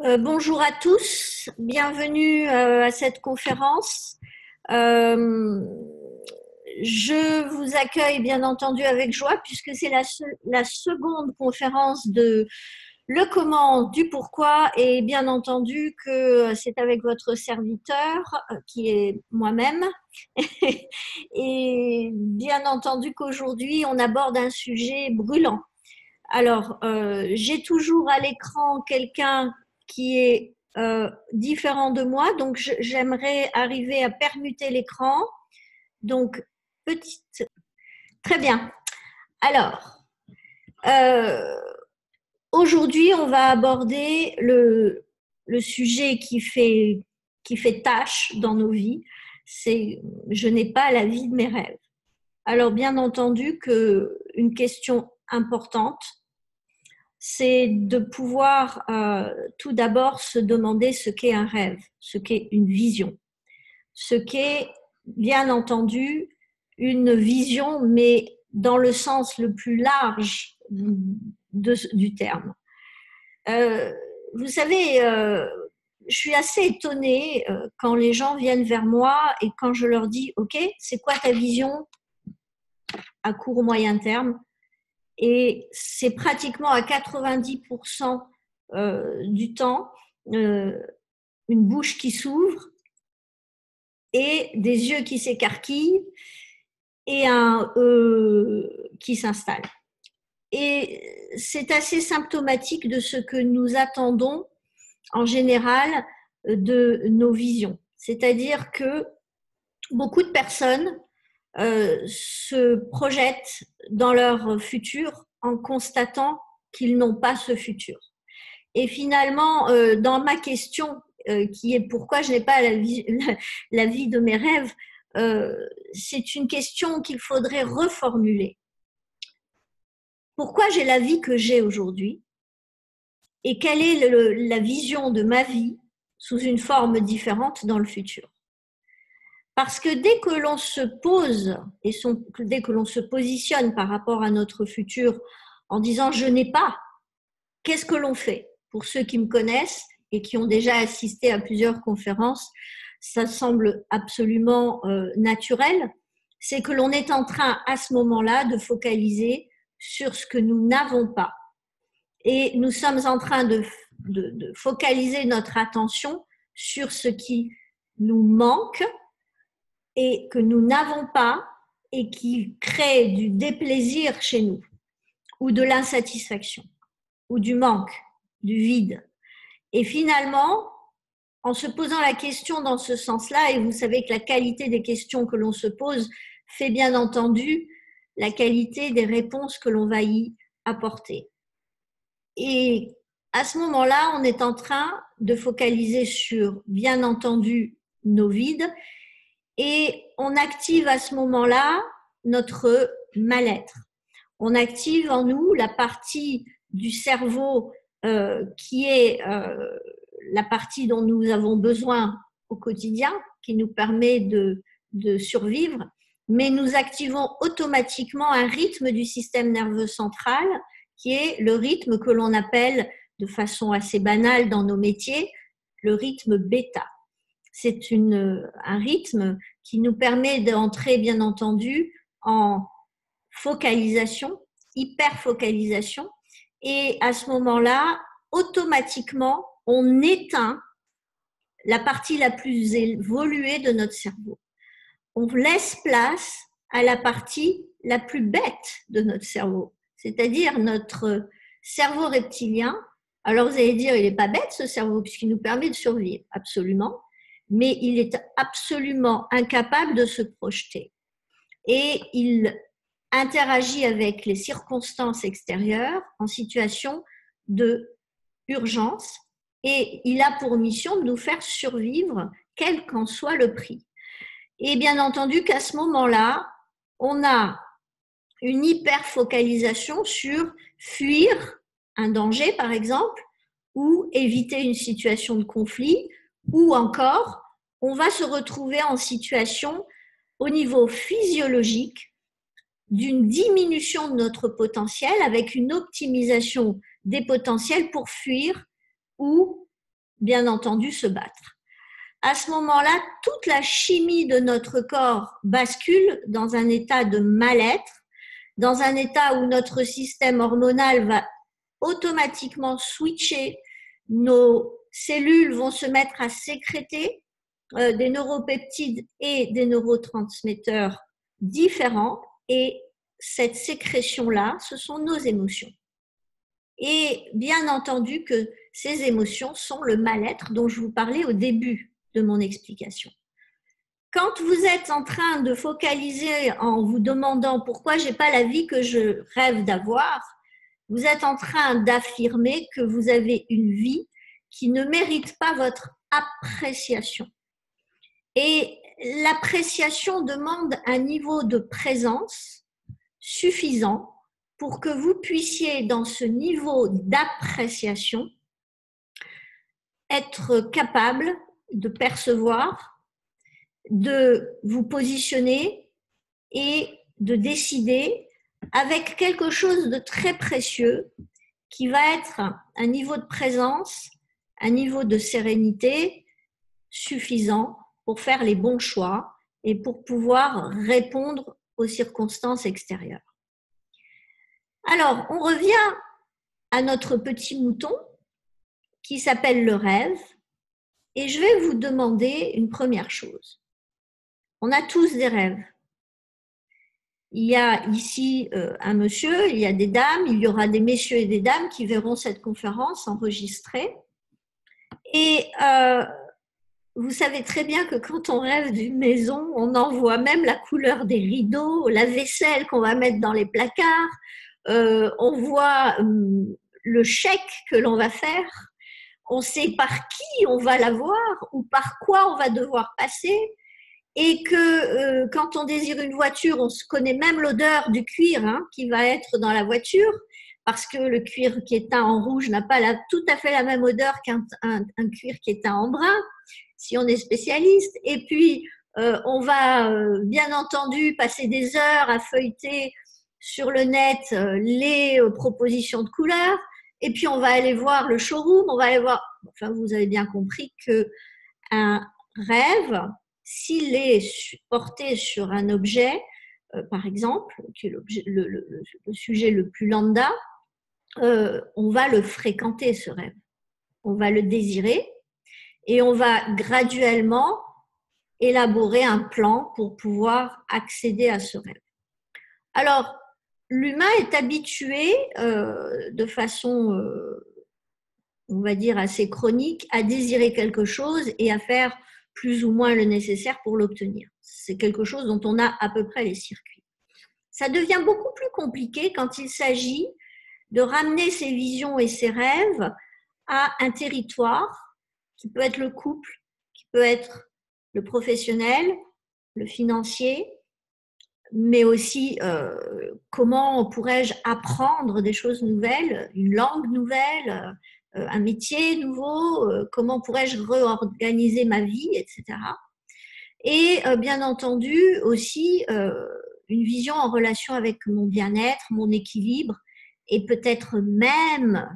Bonjour à tous, bienvenue à cette conférence. Euh, je vous accueille bien entendu avec joie puisque c'est la seconde conférence de le comment du pourquoi et bien entendu que c'est avec votre serviteur qui est moi-même et bien entendu qu'aujourd'hui on aborde un sujet brûlant. Alors, j'ai toujours à l'écran quelqu'un qui est différent de moi, donc j'aimerais arriver à permuter l'écran. Donc, petite. Très bien. Alors, euh, aujourd'hui, on va aborder le sujet qui fait tâche dans nos vies. C'est je n'ai pas la vie de mes rêves. Alors, bien entendu, une question importante, c'est de pouvoir tout d'abord se demander ce qu'est un rêve, ce qu'est une vision, ce qu'est bien entendu une vision, mais dans le sens le plus large du terme. Euh, vous savez, je suis assez étonnée quand les gens viennent vers moi et quand je leur dis, OK, c'est quoi ta vision à court ou moyen terme? Et c'est pratiquement à 90% du temps une bouche qui s'ouvre et des yeux qui s'écarquillent et un qui s'installe. Et c'est assez symptomatique de ce que nous attendons en général de nos visions. C'est-à-dire que beaucoup de personnes se projettent dans leur futur en constatant qu'ils n'ont pas ce futur. Et finalement, dans ma question, qui est pourquoi je n'ai pas la vie de mes rêves, c'est une question qu'il faudrait reformuler. Pourquoi j'ai la vie que j'ai aujourd'hui et quelle est la vision de ma vie sous une forme différente dans le futur? Parce que dès que l'on se pose et dès que l'on se positionne par rapport à notre futur en disant je n'ai pas, qu'est-ce que l'on fait? Pour ceux qui me connaissent et qui ont déjà assisté à plusieurs conférences, ça semble absolument naturel. C'est que l'on est en train à ce moment-là de focaliser sur ce que nous n'avons pas. Et nous sommes en train de focaliser notre attention sur ce qui nous manque et que nous n'avons pas et qui crée du déplaisir chez nous ou de l'insatisfaction ou du manque, du vide. Et finalement, en se posant la question dans ce sens-là, et vous savez que la qualité des questions que l'on se pose fait bien entendu la qualité des réponses que l'on va y apporter. Et à ce moment-là, on est en train de focaliser sur, bien entendu, nos vides et on active à ce moment-là notre mal-être. On active en nous la partie du cerveau qui est la partie dont nous avons besoin au quotidien, qui nous permet de survivre, mais nous activons automatiquement un rythme du système nerveux central qui est le rythme que l'on appelle de façon assez banale dans nos métiers, le rythme bêta. C'est un rythme qui nous permet d'entrer, bien entendu, en focalisation, hyper-focalisation, et à ce moment-là, automatiquement, on éteint la partie la plus évoluée de notre cerveau. On laisse place à la partie la plus bête de notre cerveau, c'est-à-dire notre cerveau reptilien. Alors vous allez dire, il n'est pas bête ce cerveau puisqu'il nous permet de survivre, absolument, mais il est absolument incapable de se projeter. Et il interagit avec les circonstances extérieures en situation d'urgence et il a pour mission de nous faire survivre quel qu'en soit le prix. Et bien entendu qu'à ce moment-là, on a une hyper-focalisation sur fuir un danger, par exemple, ou éviter une situation de conflit, ou encore, on va se retrouver en situation au niveau physiologique d'une diminution de notre potentiel avec une optimisation des potentiels pour fuir ou bien entendu, se battre. À ce moment-là, toute la chimie de notre corps bascule dans un état de mal-être, dans un état où notre système hormonal va automatiquement switcher, nos cellules vont se mettre à sécréter des neuropeptides et des neurotransmetteurs différents, et cette sécrétion-là, ce sont nos émotions. Et bien entendu que ces émotions sont le mal-être dont je vous parlais au début de mon explication. Quand vous êtes en train de focaliser en vous demandant pourquoi j'ai pas la vie que je rêve d'avoir, vous êtes en train d'affirmer que vous avez une vie qui ne mérite pas votre appréciation. Et l'appréciation demande un niveau de présence suffisant pour que vous puissiez, dans ce niveau d'appréciation, être capable de percevoir, de vous positionner et de décider avec quelque chose de très précieux qui va être un niveau de présence, un niveau de sérénité suffisant pour faire les bons choix et pour pouvoir répondre aux circonstances extérieures. Alors, on revient à notre petit mouton qui s'appelle le rêve, et je vais vous demander une première chose. On a tous des rêves. Il y a ici un monsieur, il y a des dames, il y aura des messieurs et des dames qui verront cette conférence enregistrée. Et vous savez très bien que quand on rêve d'une maison, on en voit même la couleur des rideaux, la vaisselle qu'on va mettre dans les placards, on voit le chèque que l'on va faire, on sait par qui on va l'avoir ou par quoi on va devoir passer, et que quand on désire une voiture, on se connaît même l'odeur du cuir qui va être dans la voiture, parce que le cuir qui est teint en rouge n'a pas tout à fait la même odeur qu'un cuir qui est teint en brun, si on est spécialiste. Et puis, on va bien entendu passer des heures à feuilleter sur le net les propositions de couleurs, et puis on va aller voir le showroom, on va aller voir, enfin vous avez bien compris qu'un rêve, s'il est porté sur un objet, par exemple, qui est le sujet le plus lambda, on va le fréquenter, ce rêve. On va le désirer et on va graduellement élaborer un plan pour pouvoir accéder à ce rêve. Alors, l'humain est habitué de façon, on va dire, assez chronique à désirer quelque chose et à faire plus ou moins le nécessaire pour l'obtenir. C'est quelque chose dont on a à peu près les circuits. Ça devient beaucoup plus compliqué quand il s'agit de ramener ses visions et ses rêves à un territoire qui peut être le couple, qui peut être le professionnel, le financier, mais aussi comment pourrais-je apprendre des choses nouvelles, une langue nouvelle, un métier nouveau, comment pourrais-je réorganiser ma vie, etc. Et bien entendu aussi une vision en relation avec mon bien-être, mon équilibre et peut-être même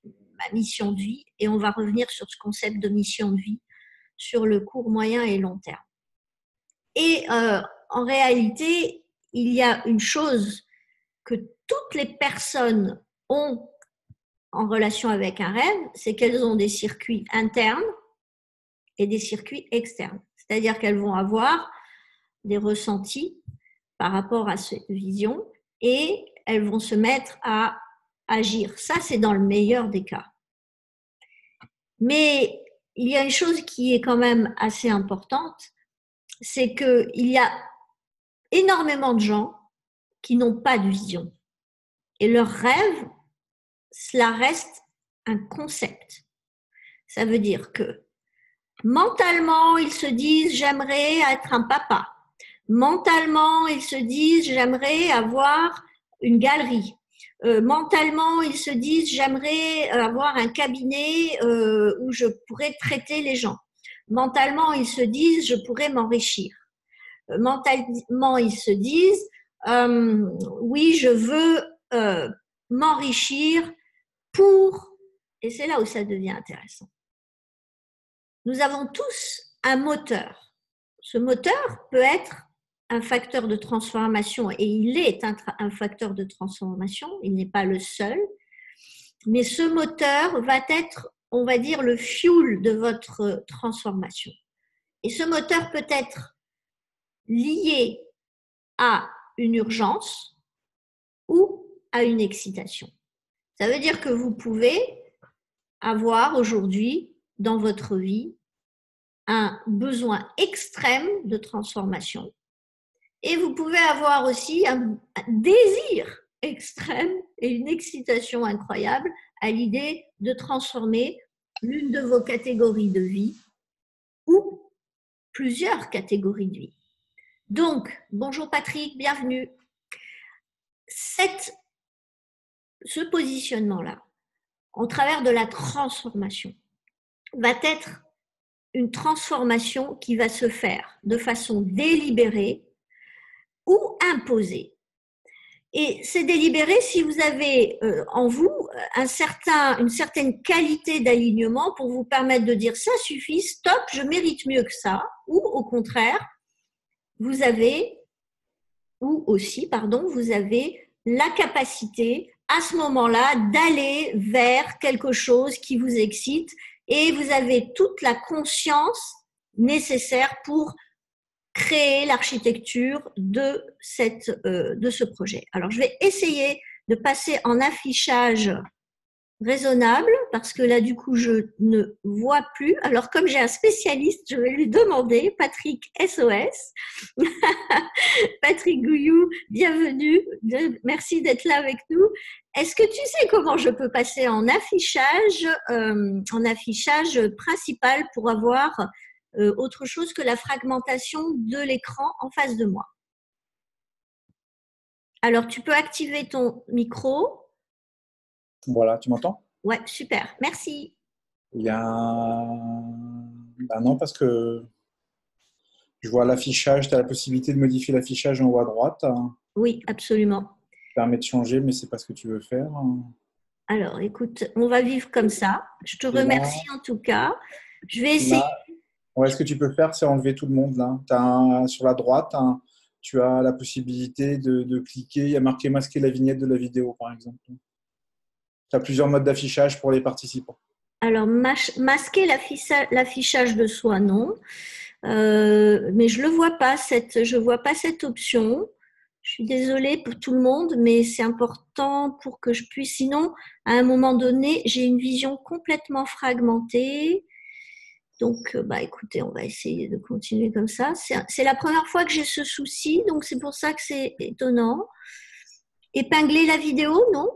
ma mission de vie. Et on va revenir sur ce concept de mission de vie sur le court, moyen et long terme. Et en réalité, il y a une chose que toutes les personnes ont en relation avec un rêve, c'est qu'elles ont des circuits internes et des circuits externes. C'est-à-dire qu'elles vont avoir des ressentis par rapport à cette vision et elles vont se mettre à agir. Ça, c'est dans le meilleur des cas. Mais il y a une chose qui est quand même assez importante, c'est qu'il y a énormément de gens qui n'ont pas de vision. Et leur rêve, cela reste un concept. Ça veut dire que mentalement, ils se disent « j'aimerais être un papa ». Mentalement, ils se disent « j'aimerais avoir une galerie ». Mentalement, ils se disent « j'aimerais avoir un cabinet où je pourrais traiter les gens ». Mentalement, ils se disent « je pourrais m'enrichir ». Mentalement, ils se disent oui, je veux m'enrichir pour… Et c'est là où ça devient intéressant. nous avons tous un moteur. Ce moteur peut être un facteur de transformation et il est un facteur de transformation, il n'est pas le seul, mais ce moteur va être, on va dire, le fuel de votre transformation. Et ce moteur peut être lié à une urgence ou à une excitation. Ça veut dire que vous pouvez avoir aujourd'hui dans votre vie un besoin extrême de transformation et vous pouvez avoir aussi un désir extrême et une excitation incroyable à l'idée de transformer l'une de vos catégories de vie ou plusieurs catégories de vie. Donc, bonjour Patrick, bienvenue. Ce positionnement-là, au travers de la transformation, va être une transformation qui va se faire de façon délibérée ou imposée. Et c'est délibéré si vous avez en vous une certaine qualité d'alignement pour vous permettre de dire ça suffit, stop, je mérite mieux que ça, ou au contraire, vous avez la capacité à ce moment-là d'aller vers quelque chose qui vous excite et vous avez toute la conscience nécessaire pour créer l'architecture de ce projet. Alors, je vais essayer de passer en affichage raisonnable parce que là, du coup, je ne vois plus. Alors, comme j'ai un spécialiste, je vais lui demander, Patrick SOS. Patrick Gouillou, bienvenue. Merci d'être là avec nous. Est-ce que tu sais comment je peux passer en affichage principal pour avoir autre chose que la fragmentation de l'écran en face de moi? Alors, tu peux activer ton micro. Voilà, tu m'entends? Ouais, super, merci. Il y a non, parce que je vois l'affichage, tu as la possibilité de modifier l'affichage en haut à droite. Ça Oui, absolument. permet de changer, mais c'est pas ce que tu veux faire. Alors, écoute, on va vivre comme ça. Je te remercie en tout cas. Je vais essayer. Ouais, ce que tu peux faire, c'est enlever tout le monde là. Sur la droite, tu as la possibilité de cliquer. Il y a marqué masquer la vignette de la vidéo, par exemple. Tu as plusieurs modes d'affichage pour les participants. Alors, masquer l'affichage de soi, non. Mais je vois pas cette option. Je suis désolée pour tout le monde, mais c'est important pour que je puisse. Sinon, à un moment donné, j'ai une vision complètement fragmentée. Donc, écoutez, on va essayer de continuer comme ça. C'est la première fois que j'ai ce souci, donc c'est pour ça que c'est étonnant. Épingler la vidéo, non?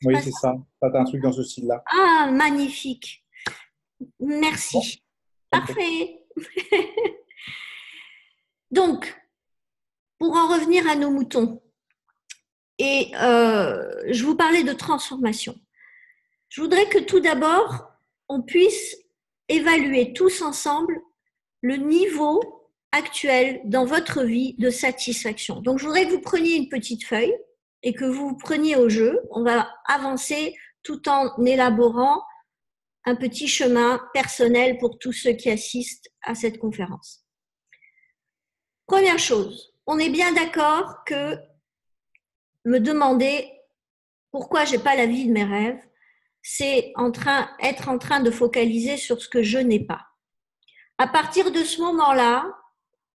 Oui, c'est ça. Tu as un truc dans ce style-là. Ah, magnifique. Merci. Bon, Parfait. Donc, pour en revenir à nos moutons, et je vous parlais de transformation. Je voudrais que tout d'abord, on puisse évaluer tous ensemble le niveau actuel dans votre vie de satisfaction. Donc, je voudrais que vous preniez une petite feuille et que vous vous preniez au jeu. On va avancer tout en élaborant un petit chemin personnel pour tous ceux qui assistent à cette conférence. Première chose, on est bien d'accord que me demander pourquoi j'ai pas la vie de mes rêves, c'est être en train de focaliser sur ce que je n'ai pas. À partir de ce moment-là,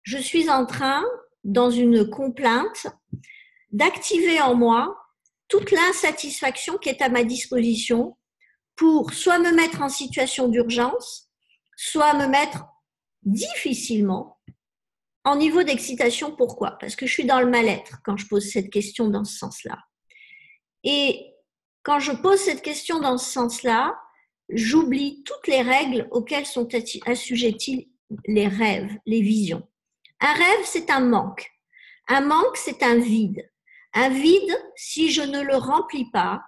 je suis en train, dans une complainte, d'activer en moi toute l'insatisfaction qui est à ma disposition pour soit me mettre en situation d'urgence, soit me mettre difficilement en niveau d'excitation. Pourquoi? Parce que je suis dans le mal-être quand je pose cette question dans ce sens-là. Et quand je pose cette question dans ce sens-là, j'oublie toutes les règles auxquelles sont assujettis les rêves, les visions. Un rêve, c'est un manque. Un manque, c'est un vide. Un vide, si je ne le remplis pas,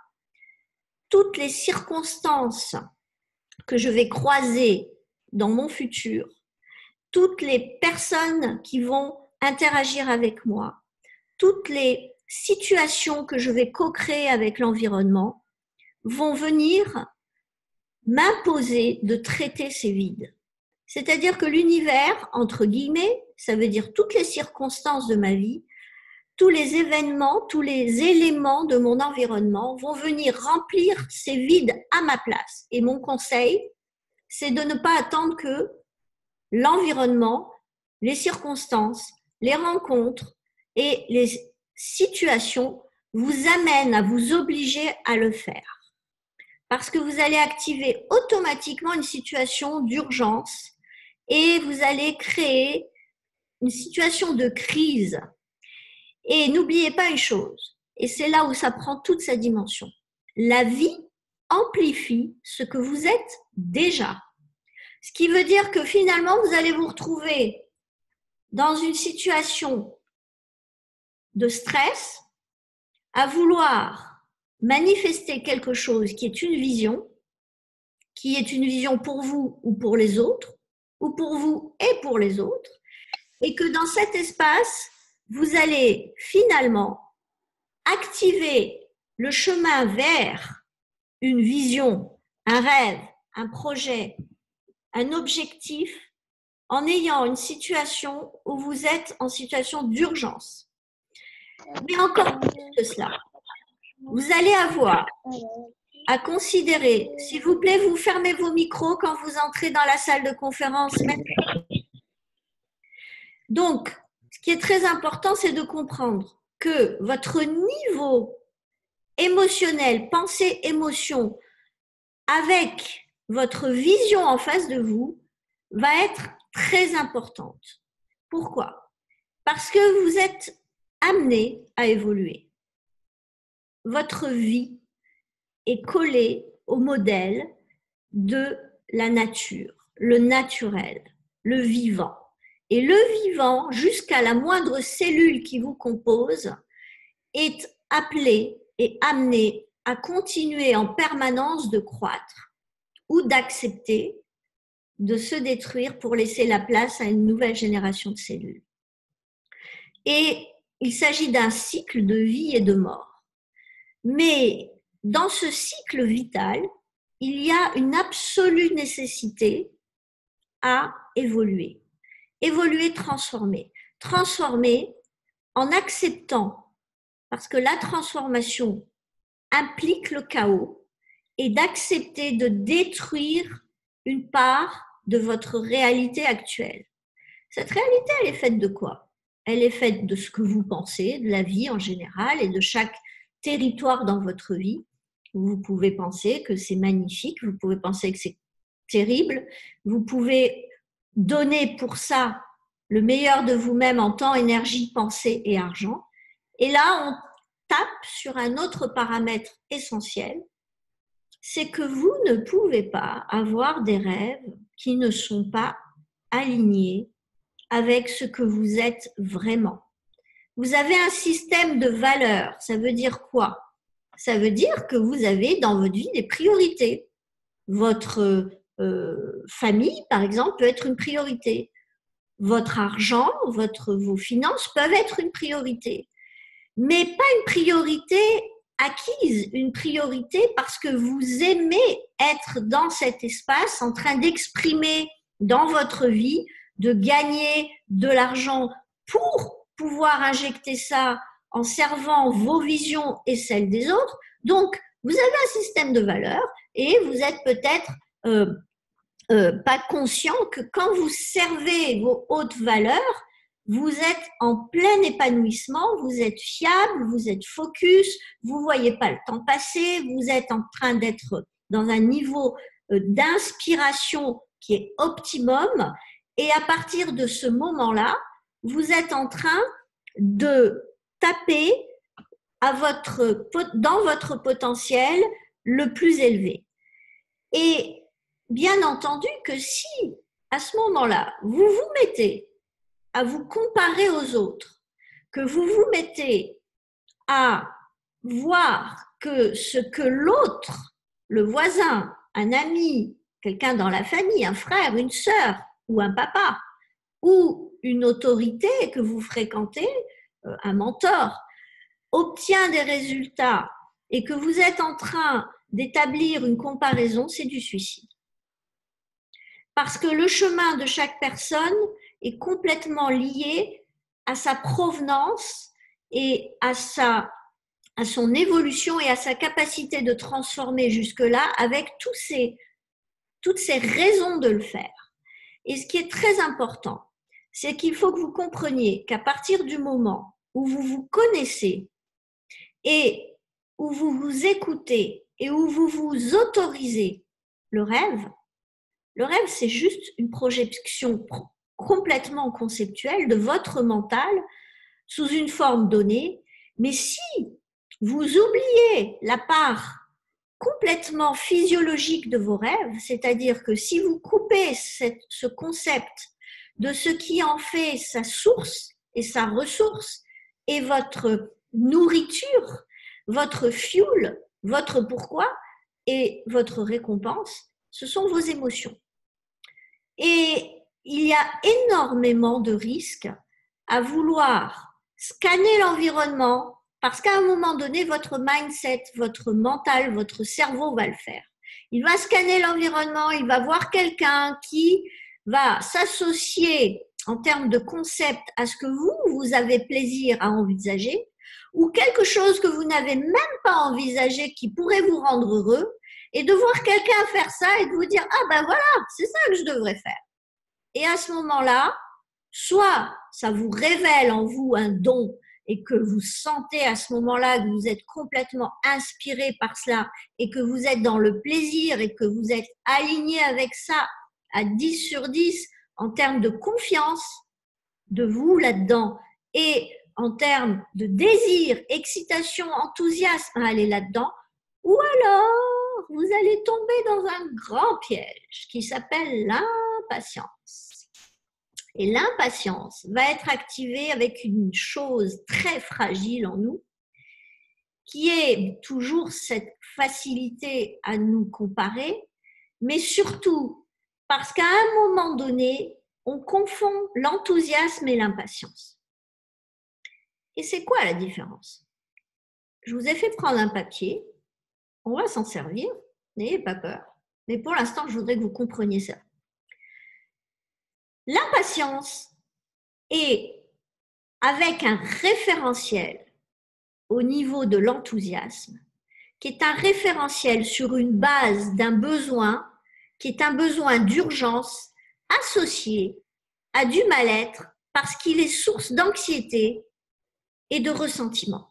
toutes les circonstances que je vais croiser dans mon futur, toutes les personnes qui vont interagir avec moi, toutes les situations que je vais co-créer avec l'environnement vont venir m'imposer de traiter ces vides. C'est-à-dire que l'univers, entre guillemets, ça veut dire toutes les circonstances de ma vie, tous les événements, tous les éléments de mon environnement vont venir remplir ces vides à ma place. Et mon conseil, c'est de ne pas attendre que l'environnement, les circonstances, les rencontres et les situations vous amènent à vous obliger à le faire. Parce que vous allez activer automatiquement une situation d'urgence et vous allez créer une situation de crise. Et n'oubliez pas une chose, et c'est là où ça prend toute sa dimension. La vie amplifie ce que vous êtes déjà. Ce qui veut dire que finalement, vous allez vous retrouver dans une situation de stress, à vouloir manifester quelque chose qui est une vision pour vous ou pour les autres, ou pour vous et pour les autres, et que dans cet espace, vous allez finalement activer le chemin vers une vision, un rêve, un projet, un objectif en ayant une situation où vous êtes en situation d'urgence. Mais encore plus que cela, vous allez avoir à considérer, s'il vous plaît, vous fermez vos micros quand vous entrez dans la salle de conférence. Donc, ce qui est très important, c'est de comprendre que votre niveau émotionnel, pensée, émotion, avec votre vision en face de vous, va être très importante. Pourquoi? Parce que vous êtes amené à évoluer. Votre vie est collée au modèle de la nature, le naturel, le vivant. Et le vivant, jusqu'à la moindre cellule qui vous compose, est appelé et amené à continuer en permanence de croître ou d'accepter de se détruire pour laisser la place à une nouvelle génération de cellules. Et il s'agit d'un cycle de vie et de mort. Mais dans ce cycle vital, il y a une absolue nécessité à évoluer. Évoluer, transformer. Transformer en acceptant, parce que la transformation implique le chaos, et d'accepter de détruire une part de votre réalité actuelle. Cette réalité, elle est faite de quoi? Elle est faite de ce que vous pensez, de la vie en général et de chaque territoire dans votre vie. Vous pouvez penser que c'est magnifique, vous pouvez penser que c'est terrible, vous pouvez donner pour ça le meilleur de vous-même en temps, énergie, pensée et argent. Et là, on tape sur un autre paramètre essentiel, c'est que vous ne pouvez pas avoir des rêves qui ne sont pas alignés avec ce que vous êtes vraiment. Vous avez un système de valeurs. Ça veut dire quoi? Ça veut dire que vous avez dans votre vie des priorités. Votre famille, par exemple, peut être une priorité. Votre argent, vos finances peuvent être une priorité. Mais pas une priorité acquise, une priorité parce que vous aimez être dans cet espace en train d'exprimer dans votre vie, de gagner de l'argent pour pouvoir injecter ça en servant vos visions et celles des autres. Donc, vous avez un système de valeurs et vous êtes peut-être pas conscient que quand vous servez vos hautes valeurs, vous êtes en plein épanouissement, vous êtes fiable, vous êtes focus, vous ne voyez pas le temps passer, vous êtes en train d'être dans un niveau d'inspiration qui est optimum. Et à partir de ce moment-là, vous êtes en train de taper dans votre potentiel le plus élevé. Et bien entendu que si, à ce moment-là, vous vous mettez à vous comparer aux autres, que vous vous mettez à voir que ce que l'autre, le voisin, un ami, quelqu'un dans la famille, un frère, une sœur ou un papa, ou une autorité que vous fréquentez, un mentor, obtient des résultats et que vous êtes en train d'établir une comparaison, c'est du suicide. parce que le chemin de chaque personne est complètement lié à sa provenance et à son évolution et à sa capacité de transformer jusque-là avec toutes ces raisons de le faire. Et ce qui est très important, c'est qu'il faut que vous compreniez qu'à partir du moment où vous vous connaissez et où vous vous écoutez et où vous vous autorisez le rêve, c'est juste une projection complètement conceptuelle de votre mental sous une forme donnée. Mais si vous oubliez la part complètement physiologique de vos rêves, c'est-à-dire que si vous coupez ce concept de ce qui en fait sa source et sa ressource et votre nourriture, votre fuel, votre pourquoi et votre récompense, ce sont vos émotions. Et il y a énormément de risques à vouloir scanner l'environnement parce qu'à un moment donné, votre mindset, votre mental, votre cerveau va le faire. Il va scanner l'environnement, il va voir quelqu'un qui va s'associer en termes de concept à ce que vous avez plaisir à envisager ou quelque chose que vous n'avez même pas envisagé qui pourrait vous rendre heureux et de voir quelqu'un faire ça et de vous dire « Ah ben voilà, c'est ça que je devrais faire ». Et à ce moment-là, soit ça vous révèle en vous un don et que vous sentez à ce moment-là que vous êtes complètement inspiré par cela et que vous êtes dans le plaisir et que vous êtes aligné avec ça à 10 sur 10 en termes de confiance de vous là-dedans et en termes de désir, excitation, enthousiasme à aller là-dedans, ou alors vous allez tomber dans un grand piège qui s'appelle l'impatience. Et l'impatience va être activée avec une chose très fragile en nous, qui est toujours cette facilité à nous comparer, mais surtout parce qu'à un moment donné, on confond l'enthousiasme et l'impatience. Et c'est quoi la différence? Je vous ai fait prendre un papier, on va s'en servir, n'ayez pas peur, mais pour l'instant, je voudrais que vous compreniez ça. L'impatience est avec un référentiel au niveau de l'enthousiasme, qui est un référentiel sur une base d'un besoin, qui est un besoin d'urgence associé à du mal-être parce qu'il est source d'anxiété et de ressentiment.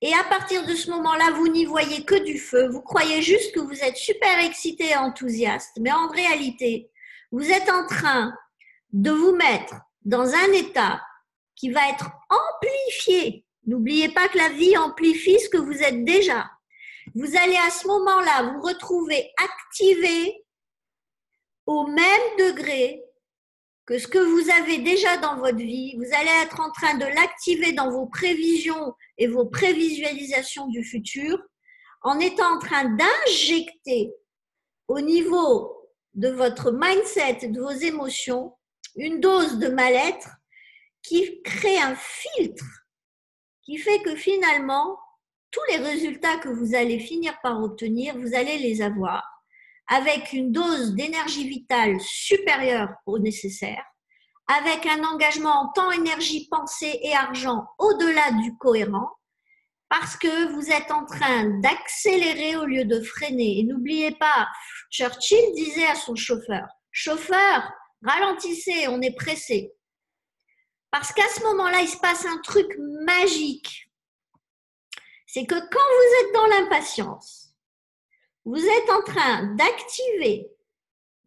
Et à partir de ce moment-là, vous n'y voyez que du feu, vous croyez juste que vous êtes super excité et enthousiaste, mais en réalité, vous êtes en train de vous mettre dans un état qui va être amplifié. N'oubliez pas que la vie amplifie ce que vous êtes déjà. Vous allez à ce moment-là vous retrouver activé au même degré que ce que vous avez déjà dans votre vie. Vous allez être en train de l'activer dans vos prévisions et vos prévisualisations du futur en étant en train d'injecter au niveau de votre mindset, de vos émotions, une dose de mal-être qui crée un filtre qui fait que finalement, tous les résultats que vous allez finir par obtenir, vous allez les avoir avec une dose d'énergie vitale supérieure au nécessaire, avec un engagement en temps, énergie, pensée et argent au-delà du cohérent, parce que vous êtes en train d'accélérer au lieu de freiner. Et n'oubliez pas, Churchill disait à son chauffeur, « Chauffeur, ralentissez, on est pressé. » Parce qu'à ce moment-là, il se passe un truc magique. C'est que quand vous êtes dans l'impatience, vous êtes en train d'activer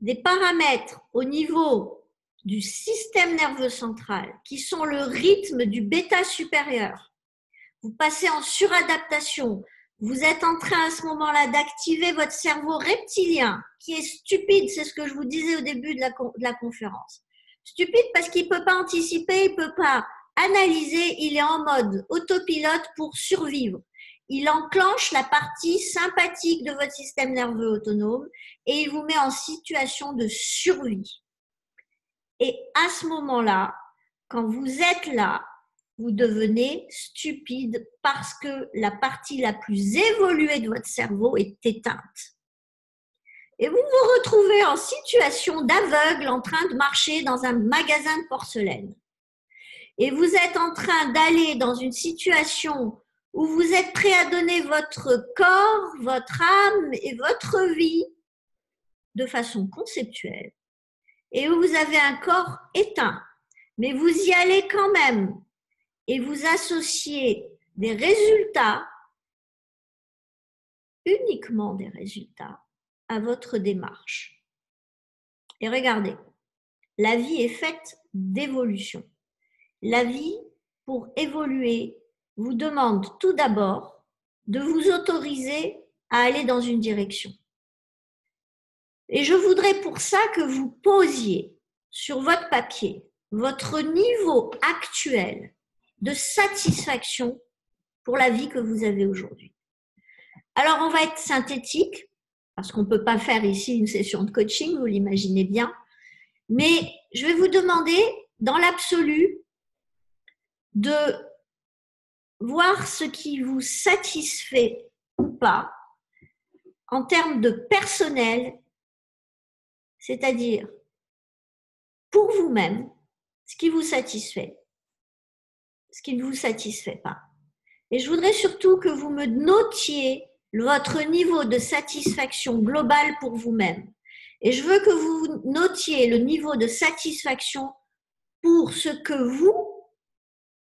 des paramètres au niveau du système nerveux central qui sont le rythme du bêta supérieur. Vous passez en suradaptation. Vous êtes en train à ce moment-là d'activer votre cerveau reptilien qui est stupide, c'est ce que je vous disais au début de la conférence. Stupide parce qu'il ne peut pas anticiper, il ne peut pas analyser, il est en mode autopilote pour survivre. Il enclenche la partie sympathique de votre système nerveux autonome et il vous met en situation de survie. Et à ce moment-là, quand vous êtes là, vous devenez stupide parce que la partie la plus évoluée de votre cerveau est éteinte. et vous vous retrouvez en situation d'aveugle en train de marcher dans un magasin de porcelaine. Et vous êtes en train d'aller dans une situation où vous êtes prêt à donner votre corps, votre âme et votre vie de façon conceptuelle. Et où vous avez un corps éteint, mais vous y allez quand même et vous associez des résultats, uniquement des résultats, à votre démarche. Et regardez, la vie est faite d'évolution. La vie, pour évoluer, vous demande tout d'abord de vous autoriser à aller dans une direction. Et je voudrais pour ça que vous posiez sur votre papier votre niveau actuel de satisfaction pour la vie que vous avez aujourd'hui. Alors, on va être synthétique, parce qu'on ne peut pas faire ici une session de coaching, vous l'imaginez bien, mais je vais vous demander, dans l'absolu, de voir ce qui vous satisfait ou pas en termes de personnel, c'est-à-dire pour vous-même, ce qui vous satisfait, ce qui ne vous satisfait pas. Et je voudrais surtout que vous me notiez votre niveau de satisfaction globale pour vous-même. Et je veux que vous notiez le niveau de satisfaction pour ce que vous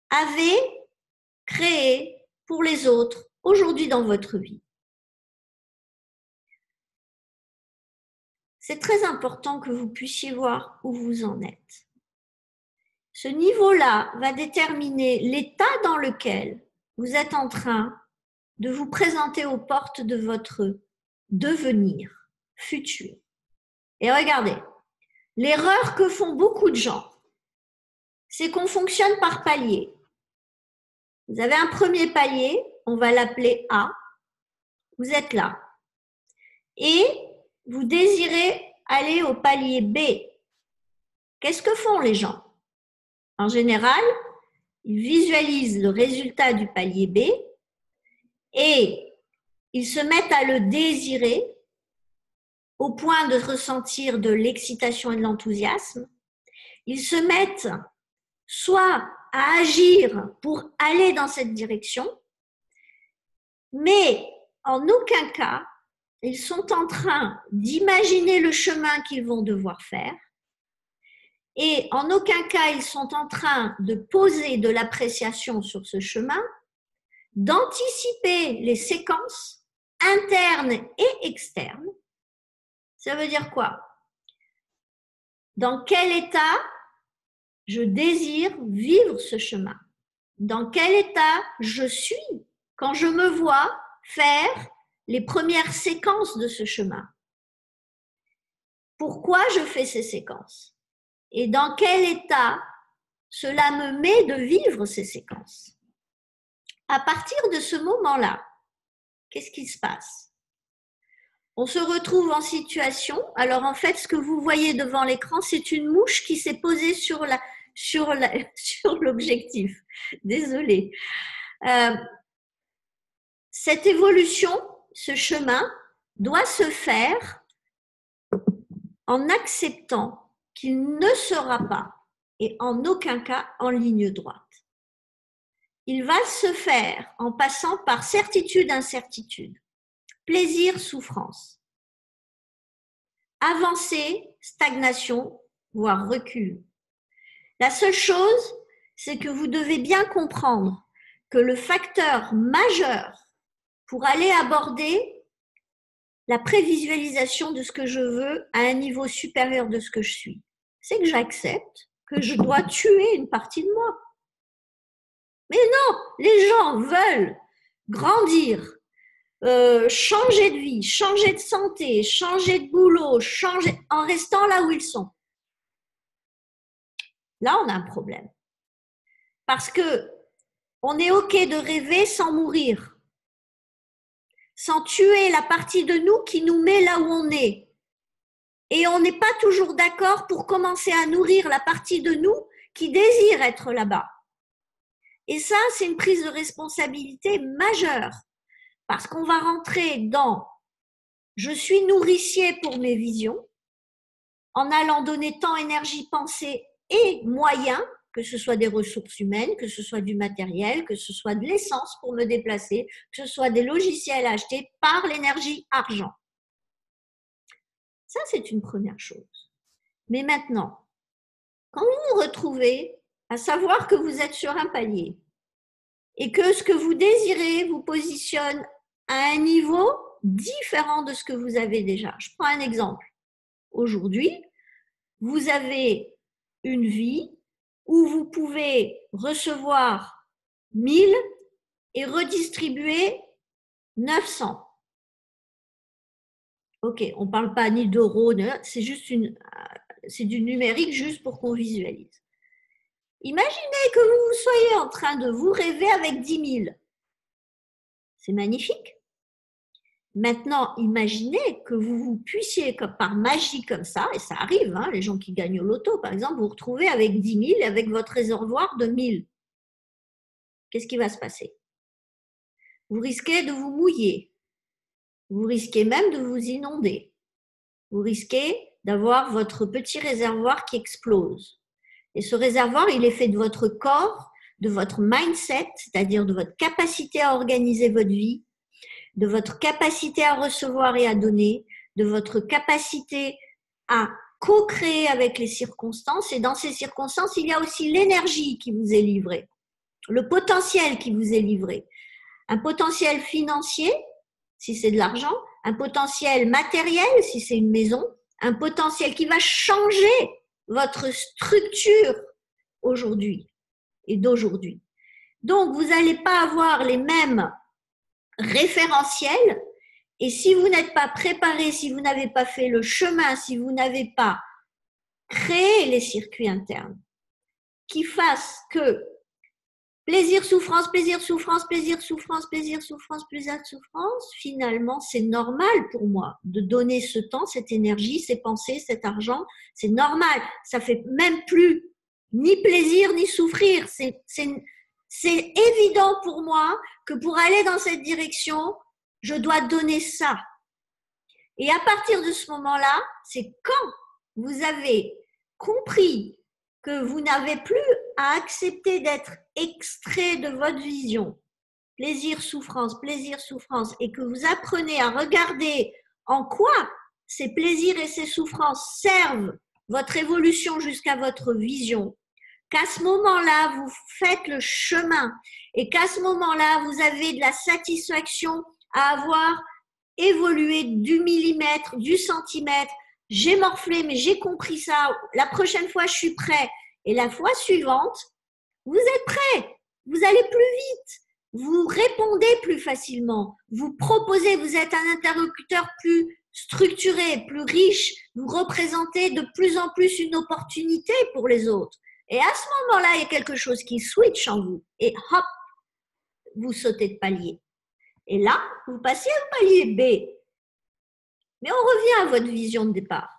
avez créé pour les autres aujourd'hui dans votre vie. C'est très important que vous puissiez voir où vous en êtes. Ce niveau-là va déterminer l'état dans lequel vous êtes en train de vous présenter aux portes de votre devenir futur. Et regardez, l'erreur que font beaucoup de gens, c'est qu'on fonctionne par palier. Vous avez un premier palier, on va l'appeler A, vous êtes là. Et vous désirez aller au palier B. Qu'est-ce que font les gens? En général, ils visualisent le résultat du palier B et ils se mettent à le désirer au point de ressentir de l'excitation et de l'enthousiasme. Ils se mettent soit à agir pour aller dans cette direction, mais en aucun cas, ils sont en train d'imaginer le chemin qu'ils vont devoir faire et en aucun cas, ils sont en train de poser de l'appréciation sur ce chemin, d'anticiper les séquences internes et externes. Ça veut dire quoi? Dans quel état je désire vivre ce chemin? Dans quel état je suis quand je me vois faire les premières séquences de ce chemin? Pourquoi je fais ces séquences? Et dans quel état cela me met de vivre ces séquences? À partir de ce moment-là, qu'est-ce qui se passe? On se retrouve en situation, alors en fait, ce que vous voyez devant l'écran, c'est une mouche qui s'est posée sur l'objectif. Désolée. Cette évolution, ce chemin, doit se faire en acceptant qu'il ne sera pas, et en aucun cas, en ligne droite. Il va se faire en passant par certitude, incertitude, plaisir, souffrance, avancée, stagnation, voire recul. La seule chose, c'est que vous devez bien comprendre que le facteur majeur pour aller aborder la prévisualisation de ce que je veux à un niveau supérieur de ce que je suis, c'est que j'accepte que je dois tuer une partie de moi. Mais non, les gens veulent grandir, changer de vie, changer de santé, changer de boulot, changer en restant là où ils sont. Là, on a un problème. Parce que on est OK de rêver sans mourir, sans tuer la partie de nous qui nous met là où on est. Et on n'est pas toujours d'accord pour commencer à nourrir la partie de nous qui désire être là-bas. Et ça, c'est une prise de responsabilité majeure, parce qu'on va rentrer dans je suis nourricier pour mes visions, en allant donner temps, énergie, pensée et moyens, que ce soit des ressources humaines, que ce soit du matériel, que ce soit de l'essence pour me déplacer, que ce soit des logiciels à acheter par l'énergie argent. Ça, c'est une première chose. Mais maintenant, quand vous vous retrouvez à savoir que vous êtes sur un palier et que ce que vous désirez vous positionne à un niveau différent de ce que vous avez déjà. Je prends un exemple. Aujourd'hui, vous avez une vie où vous pouvez recevoir 1000 et redistribuer 900. Ok, on ne parle pas ni d'euros, c'est juste c'est du numérique juste pour qu'on visualise. Imaginez que vous soyez en train de vous rêver avec 10 000. C'est magnifique. Maintenant, imaginez que vous puissiez, par magie comme ça, et ça arrive, hein, les gens qui gagnent au loto, par exemple, vous retrouvez avec 10 000 et avec votre réservoir de 1000. Qu'est-ce qui va se passer? Vous risquez de vous mouiller. Vous risquez même de vous inonder. Vous risquez d'avoir votre petit réservoir qui explose. Et ce réservoir, il est fait de votre corps, de votre mindset, c'est-à-dire de votre capacité à organiser votre vie, de votre capacité à recevoir et à donner, de votre capacité à co-créer avec les circonstances. Et dans ces circonstances, il y a aussi l'énergie qui vous est livrée, le potentiel qui vous est livré. Un potentiel financier, si c'est de l'argent, un potentiel matériel, si c'est une maison, un potentiel qui va changer votre structure aujourd'hui et d'aujourd'hui. Donc, vous n'allez pas avoir les mêmes référentiels et si vous n'êtes pas préparé, si vous n'avez pas fait le chemin, si vous n'avez pas créé les circuits internes qui fassent que plaisir, souffrance, plaisir, souffrance, plaisir, souffrance, plaisir, souffrance, plaisir, souffrance, finalement, c'est normal pour moi de donner ce temps, cette énergie, ces pensées, cet argent. C'est normal. Ça fait même plus ni plaisir ni souffrir. C'est évident pour moi que pour aller dans cette direction, je dois donner ça. Et à partir de ce moment-là, c'est quand vous avez compris que vous n'avez plus à accepter d'être extrait de votre vision, plaisir, souffrance, et que vous apprenez à regarder en quoi ces plaisirs et ces souffrances servent votre évolution jusqu'à votre vision, qu'à ce moment-là, vous faites le chemin et qu'à ce moment-là, vous avez de la satisfaction à avoir évolué du millimètre, du centimètre. J'ai morflé, mais j'ai compris ça. La prochaine fois, je suis prêt. Et la fois suivante, vous êtes prêt. Vous allez plus vite. Vous répondez plus facilement. Vous proposez, vous êtes un interlocuteur plus structuré, plus riche. Vous représentez de plus en plus une opportunité pour les autres. Et à ce moment-là, il y a quelque chose qui switch en vous. Et hop, vous sautez de palier. Et là, vous passez au palier B. Mais on revient à votre vision de départ.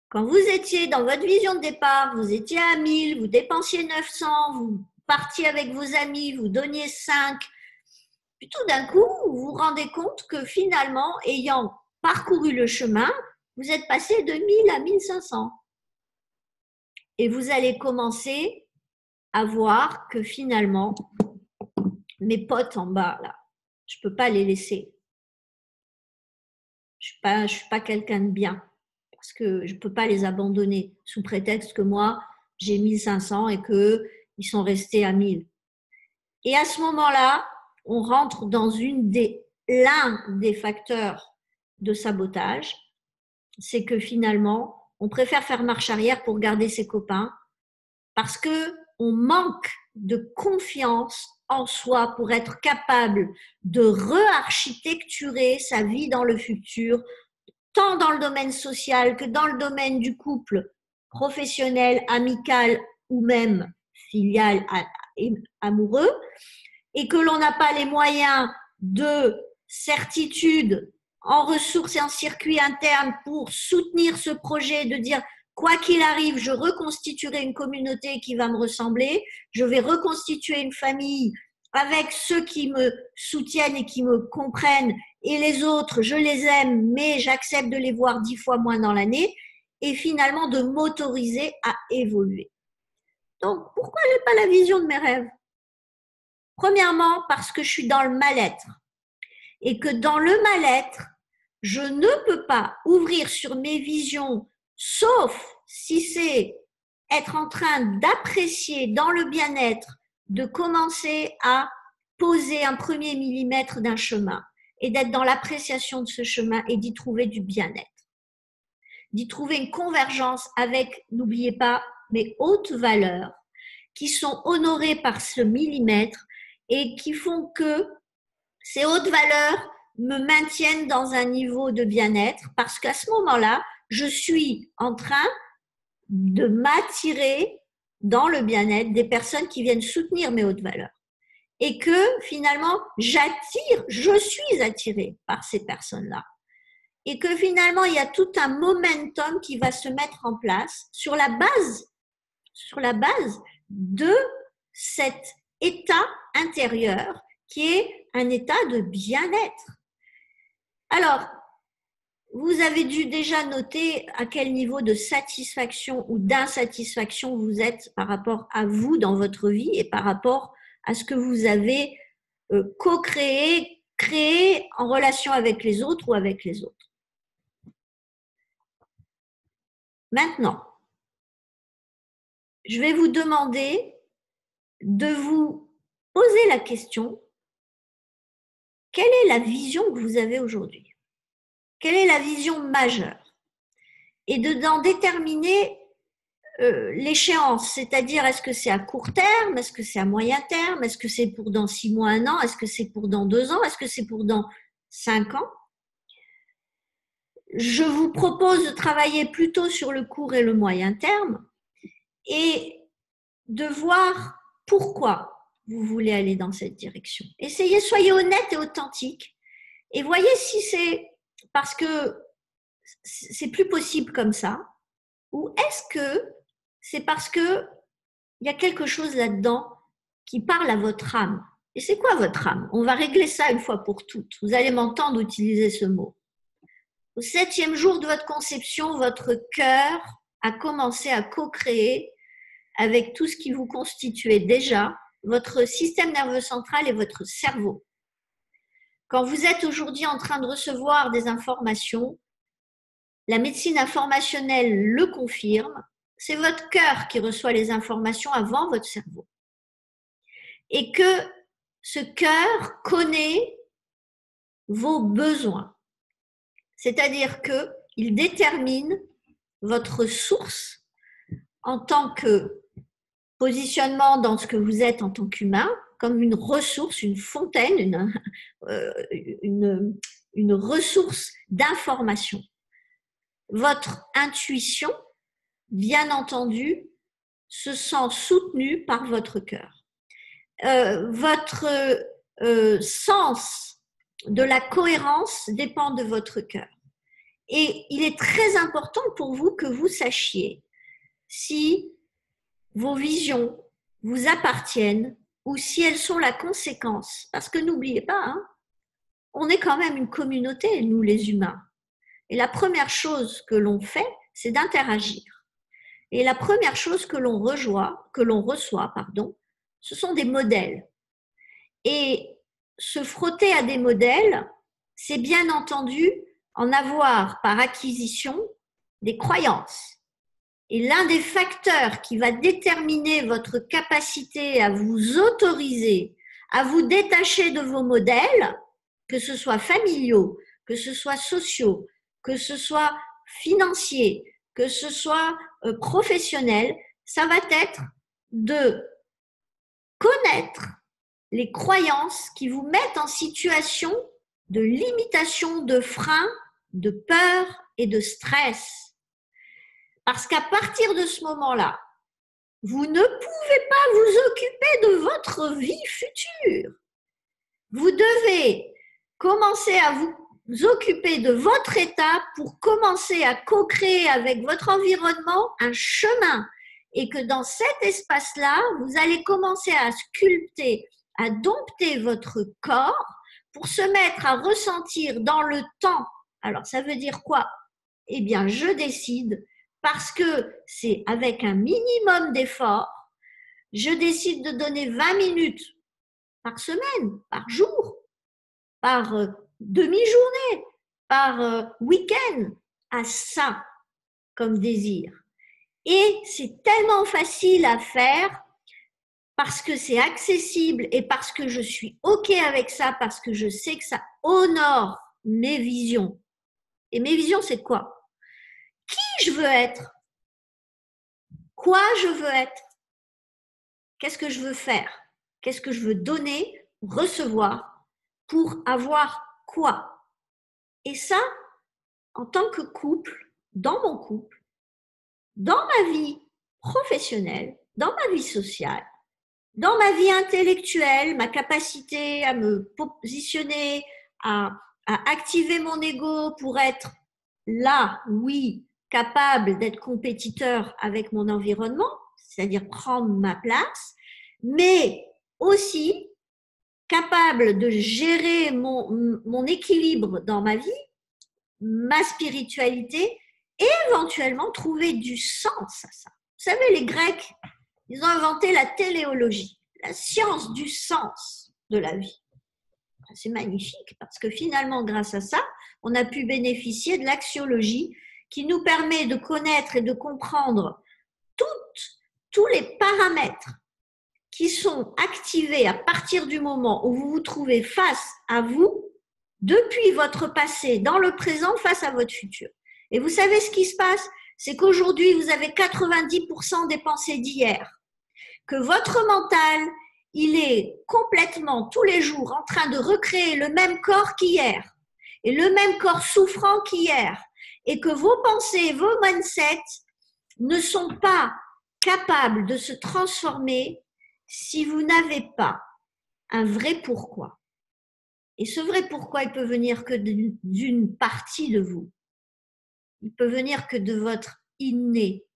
Quand vous étiez dans votre vision de départ, vous étiez à 1000, vous dépensiez 900, vous partiez avec vos amis, vous donniez 5. Puis tout d'un coup, vous vous rendez compte que finalement, ayant parcouru le chemin, vous êtes passé de 1000 à 1500. Et vous allez commencer à voir que finalement, mes potes en bas, là, je ne peux pas les laisser. Je ne suis pas quelqu'un de bien parce que je ne peux pas les abandonner sous prétexte que moi, j'ai 1500 et qu'ils sont restés à 1000. Et à ce moment-là, on rentre dans l'un des facteurs de sabotage, c'est que finalement, on préfère faire marche arrière pour garder ses copains parce qu'on manque de confiance en soi pour être capable de re-architecturer sa vie dans le futur, tant dans le domaine social que dans le domaine du couple professionnel, amical ou même filial et amoureux, et que l'on n'a pas les moyens de certitude en ressources et en circuit interne pour soutenir ce projet, de dire quoi qu'il arrive, je reconstituerai une communauté qui va me ressembler, je vais reconstituer une famille avec ceux qui me soutiennent et qui me comprennent et les autres, je les aime, mais j'accepte de les voir 10 fois moins dans l'année, et finalement de m'autoriser à évoluer. Donc, pourquoi je n'ai pas la vision de mes rêves? Premièrement, parce que je suis dans le mal-être. Et que dans le mal-être, je ne peux pas ouvrir sur mes visions, sauf si c'est être en train d'apprécier dans le bien-être, de commencer à poser un premier millimètre d'un chemin et d'être dans l'appréciation de ce chemin et d'y trouver du bien-être. D'y trouver une convergence avec, n'oubliez pas, mes hautes valeurs qui sont honorées par ce millimètre et qui font que ces hautes valeurs me maintiennent dans un niveau de bien-être parce qu'à ce moment-là, je suis en train de m'attirer dans le bien-être des personnes qui viennent soutenir mes hautes valeurs. Et que finalement, je suis attirée par ces personnes-là. Et que finalement, il y a tout un momentum qui va se mettre en place sur la base de cet état intérieur qui est un état de bien-être. Alors, vous avez dû déjà noter à quel niveau de satisfaction ou d'insatisfaction vous êtes par rapport à vous dans votre vie et par rapport à ce que vous avez co-créé, créé en relation avec les autres ou avec les autres. Maintenant, je vais vous demander de vous poser la question, quelle est la vision que vous avez aujourd'hui? Quelle est la vision majeure? Et d'en déterminer l'échéance, c'est-à-dire est-ce que c'est à court terme, est-ce que c'est à moyen terme, est-ce que c'est pour dans 6 mois, 1 an, est-ce que c'est pour dans 2 ans, est-ce que c'est pour dans 5 ans? Je vous propose de travailler plutôt sur le court et le moyen terme et de voir pourquoi vous voulez aller dans cette direction. Essayez, soyez honnête et authentique et voyez si c'est parce que c'est plus possible comme ça ou est-ce que c'est parce que il y a quelque chose là-dedans qui parle à votre âme. Et c'est quoi votre âme? On va régler ça une fois pour toutes. Vous allez m'entendre utiliser ce mot. Au 7e jour de votre conception, votre cœur a commencé à co-créer avec tout ce qui vous constituait déjà, votre système nerveux central et votre cerveau. Quand vous êtes aujourd'hui en train de recevoir des informations, la médecine informationnelle le confirme, c'est votre cœur qui reçoit les informations avant votre cerveau. Et que ce cœur connaît vos besoins. C'est-à-dire qu'il détermine votre source en tant que positionnement dans ce que vous êtes en tant qu'humain, comme une ressource, une fontaine, une ressource d'information. Votre intuition, bien entendu, se sent soutenue par votre cœur. Votre sens de la cohérence dépend de votre cœur. Et il est très important pour vous que vous sachiez si vos visions vous appartiennent ou si elles sont la conséquence. Parce que n'oubliez pas, hein, on est quand même une communauté, nous les humains. Et la première chose que l'on fait, c'est d'interagir. Et la première chose que l'on reçoit, ce sont des modèles. Et se frotter à des modèles, c'est bien entendu en avoir par acquisition des croyances. Et l'un des facteurs qui va déterminer votre capacité à vous autoriser, à vous détacher de vos modèles, que ce soit familiaux, que ce soit sociaux, que ce soit financiers, que ce soit professionnel, ça va être de connaître les croyances qui vous mettent en situation de limitation, de frein, de peur et de stress. Parce qu'à partir de ce moment-là, vous ne pouvez pas vous occuper de votre vie future. Vous devez commencer à vous occuper de votre état pour commencer à co-créer avec votre environnement un chemin. Et que dans cet espace-là, vous allez commencer à sculpter, à dompter votre corps pour se mettre à ressentir dans le temps. Alors, ça veut dire quoi? Eh bien, je décide, parce que c'est avec un minimum d'effort, je décide de donner 20 minutes par semaine, par jour, par demi-journée, par week-end, à ça comme désir. Et c'est tellement facile à faire parce que c'est accessible et parce que je suis OK avec ça, parce que je sais que ça honore mes visions. Et mes visions, c'est quoi? Qui je veux être? Quoi je veux être? Qu'est-ce que je veux faire? Qu'est-ce que je veux donner, recevoir pour avoir quoi? Et ça, en tant que couple, dans mon couple, dans ma vie professionnelle, dans ma vie sociale, dans ma vie intellectuelle, ma capacité à me positionner, à activer mon ego pour être là, oui, capable d'être compétiteur avec mon environnement, c'est-à-dire prendre ma place, mais aussi capable de gérer mon équilibre dans ma vie, ma spiritualité, et éventuellement trouver du sens à ça. Vous savez, les Grecs, ils ont inventé la téléologie, la science du sens de la vie. C'est magnifique parce que finalement, grâce à ça, on a pu bénéficier de l'axiologie qui nous permet de connaître et de comprendre tous les paramètres qui sont activés à partir du moment où vous vous trouvez face à vous, depuis votre passé, dans le présent, face à votre futur. Et vous savez ce qui se passe? C'est qu'aujourd'hui, vous avez 90% des pensées d'hier, que votre mental, il est complètement tous les jours en train de recréer le même corps qu'hier et le même corps souffrant qu'hier, et que vos pensées, vos mindsets ne sont pas capables de se transformer si vous n'avez pas un vrai pourquoi. Et ce vrai pourquoi, il peut venir que d'une partie de vous. Il peut venir que de votre inné,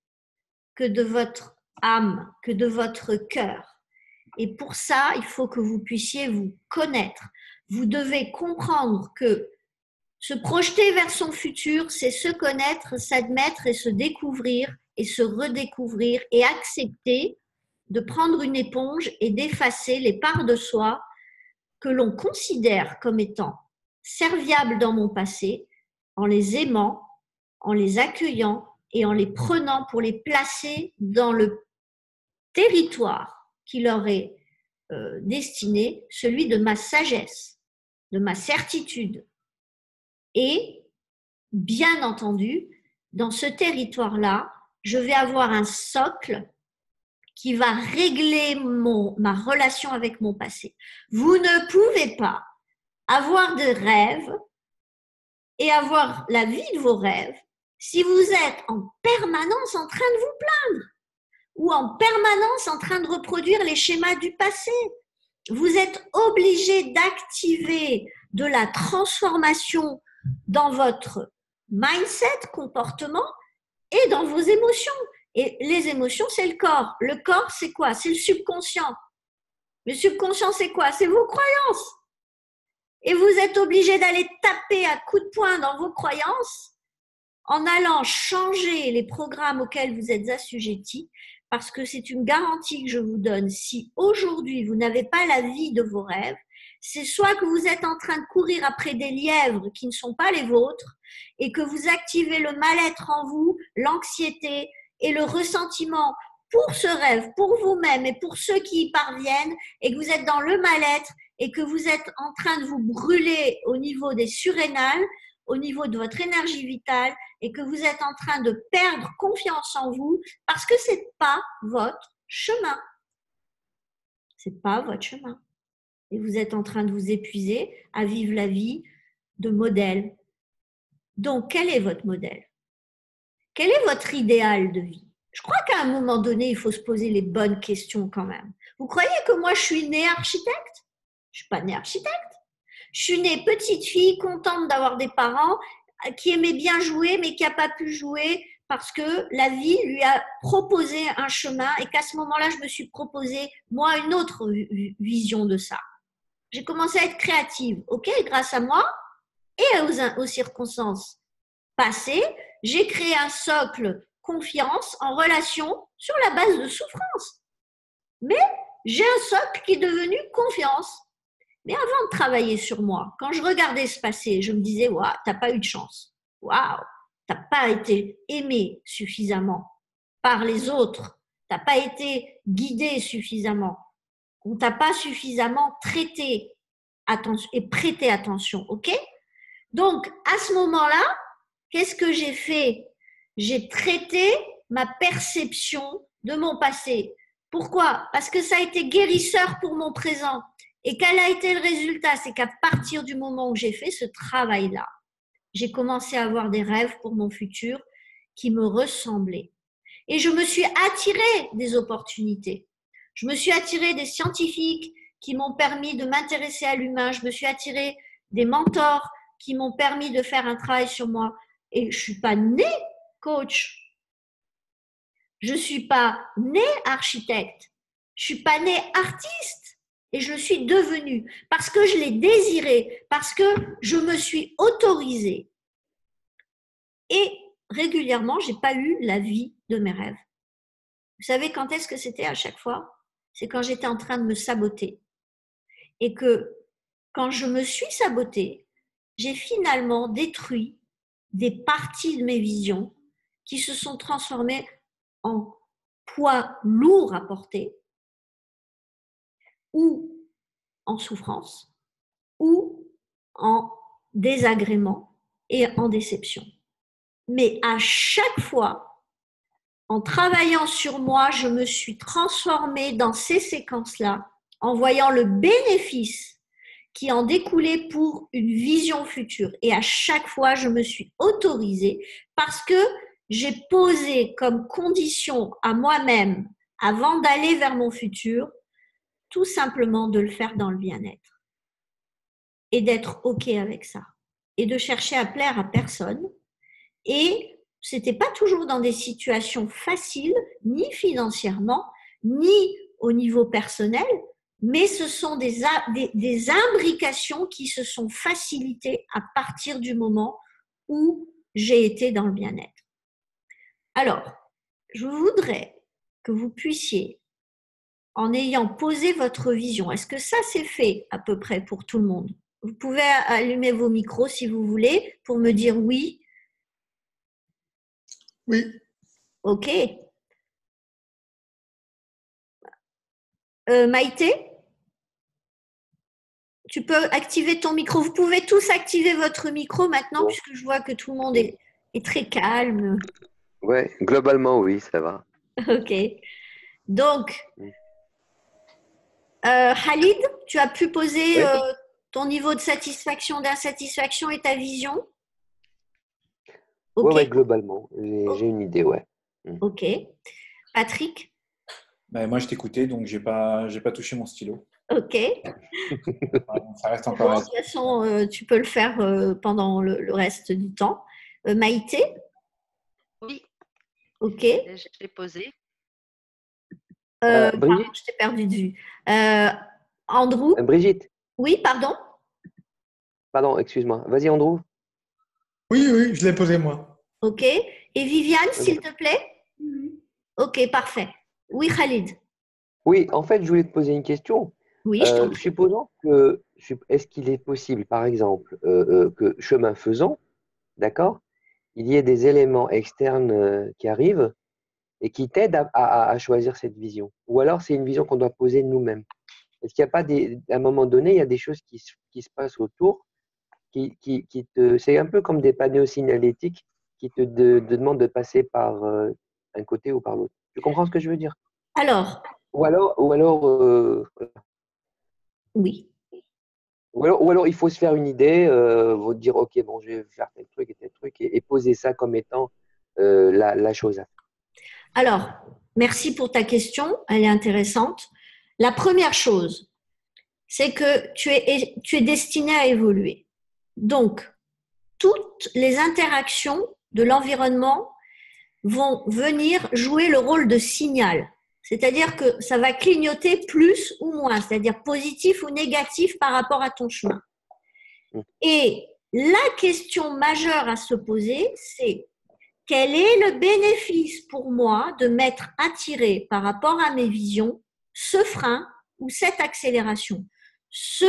que de votre âme, que de votre cœur. Et pour ça, il faut que vous puissiez vous connaître. Vous devez comprendre que se projeter vers son futur, c'est se connaître, s'admettre et se découvrir et se redécouvrir et accepter de prendre une éponge et d'effacer les parts de soi que l'on considère comme étant serviables dans mon passé, en les aimant, en les accueillant et en les prenant pour les placer dans le territoire qui leur est destiné, celui de ma sagesse, de ma certitude. Et, bien entendu, dans ce territoire-là, je vais avoir un socle qui va régler ma relation avec mon passé. Vous ne pouvez pas avoir de rêves et avoir la vie de vos rêves si vous êtes en permanence en train de vous plaindre ou en permanence en train de reproduire les schémas du passé. Vous êtes obligé d'activer de la transformation dans votre mindset, comportement et dans vos émotions. Et les émotions, c'est le corps. Le corps, c'est quoi? C'est le subconscient. Le subconscient, c'est quoi? C'est vos croyances. Et vous êtes obligé d'aller taper à coups de poing dans vos croyances en allant changer les programmes auxquels vous êtes assujettis, parce que c'est une garantie que je vous donne. Si aujourd'hui, vous n'avez pas la vie de vos rêves, c'est soit que vous êtes en train de courir après des lièvres qui ne sont pas les vôtres et que vous activez le mal-être en vous, l'anxiété et le ressentiment pour ce rêve, pour vous-même et pour ceux qui y parviennent, et que vous êtes dans le mal-être et que vous êtes en train de vous brûler au niveau des surrénales, au niveau de votre énergie vitale, et que vous êtes en train de perdre confiance en vous parce que c'est pas votre chemin. C'est pas votre chemin. Et vous êtes en train de vous épuiser à vivre la vie de modèle. Donc, quel est votre modèle? Quel est votre idéal de vie? Je crois qu'à un moment donné, il faut se poser les bonnes questions quand même. Vous croyez que moi, je suis née architecte? Je ne suis pas née architecte. Je suis née petite fille, contente d'avoir des parents qui aimaient bien jouer, mais qui n'a pas pu jouer parce que la vie lui a proposé un chemin et qu'à ce moment-là, je me suis proposé, moi, une autre vision de ça. j'ai commencé à être créative. OK, grâce à moi et aux circonstances passées, j'ai créé un socle confiance en relation sur la base de souffrance. Mais j'ai un socle qui est devenu confiance. Mais avant de travailler sur moi, quand je regardais se passer, je me disais, waouh, t'as pas eu de chance. Waouh, t'as pas été aimé suffisamment par les autres. T'as pas été guidé suffisamment. On t'a pas suffisamment traité et prêté attention, ok? Donc, à ce moment-là, qu'est-ce que j'ai fait? J'ai traité ma perception de mon passé. Pourquoi? Parce que ça a été guérisseur pour mon présent. Et quel a été le résultat? C'est qu'à partir du moment où j'ai fait ce travail-là, j'ai commencé à avoir des rêves pour mon futur qui me ressemblaient. Et je me suis attirée des opportunités. Je me suis attirée des scientifiques qui m'ont permis de m'intéresser à l'humain. Je me suis attirée des mentors qui m'ont permis de faire un travail sur moi. Et je ne suis pas née coach. Je ne suis pas née architecte. Je ne suis pas née artiste. Et je le suis devenue parce que je l'ai désiré, parce que je me suis autorisée. Et régulièrement, je n'ai pas eu la vie de mes rêves. Vous savez quand est-ce que c'était à chaque fois? C'est quand j'étais en train de me saboter. Et que quand je me suis sabotée, j'ai finalement détruit des parties de mes visions qui se sont transformées en poids lourd à porter ou en souffrance ou en désagrément et en déception. Mais à chaque fois, en travaillant sur moi, je me suis transformée dans ces séquences-là en voyant le bénéfice qui en découlait pour une vision future. Et à chaque fois, je me suis autorisée parce que j'ai posé comme condition à moi-même, avant d'aller vers mon futur, tout simplement de le faire dans le bien-être et d'être OK avec ça et de chercher à plaire à personne. Et c'était pas toujours dans des situations faciles, ni financièrement, ni au niveau personnel, mais ce sont des imbrications qui se sont facilitées à partir du moment où j'ai été dans le bien-être. Alors, je voudrais que vous puissiez, en ayant posé votre vision, est-ce que ça c'est fait à peu près pour tout le monde? Vous pouvez allumer vos micros si vous voulez pour me dire oui. Oui. Ok. Maïté, tu peux activer ton micro. Vous pouvez tous activer votre micro maintenant, puisque je vois que tout le monde est très calme. Ouais, globalement, oui, ça va. Ok. Donc, Khalid, tu as pu poser ton niveau de satisfaction, d'insatisfaction et ta vision? Okay. Ouais, globalement, j'ai une idée, ouais. Ok. Patrick? Moi, je t'écoutais, donc j'ai pas touché mon stylo. Ok. Ça reste encore. De toute façon, tu peux le faire pendant le reste du temps. Maïté? Oui. Ok. Je l'ai posé. Pardon, je t'ai perdu de vue. Andrew? Brigitte? Oui, pardon? Pardon, excuse-moi. Vas-y, Andrew. Oui, je l'ai posé moi. Ok. Et Viviane, s'il te plaît? Ok, parfait. Oui, Khalid? Oui, en fait, je voulais te poser une question. Oui, je t'en prie. Supposons que, est-ce qu'il est possible, par exemple, que chemin faisant, d'accord, il y ait des éléments externes qui arrivent et qui t'aident à choisir cette vision? Ou alors, c'est une vision qu'on doit poser nous-mêmes? Est-ce qu'il n'y a pas à un moment donné, il y a des choses qui se passent autour c'est un peu comme des panneaux signalétiques qui te demandent de passer par un côté ou par l'autre. Tu comprends ce que je veux dire? Alors. Ou alors oui. Ou alors il faut se faire une idée, dire ok, bon, je vais faire tel truc et poser ça comme étant la chose à faire. Alors, merci pour ta question, elle est intéressante. La première chose, c'est que tu es destiné à évoluer. Donc, toutes les interactions de l'environnement vont venir jouer le rôle de signal. C'est-à-dire que ça va clignoter plus ou moins, c'est-à-dire positif ou négatif par rapport à ton chemin. Et la question majeure à se poser, c'est quel est le bénéfice pour moi de m'être attiré par rapport à mes visions, ce frein ou cette accélération, ce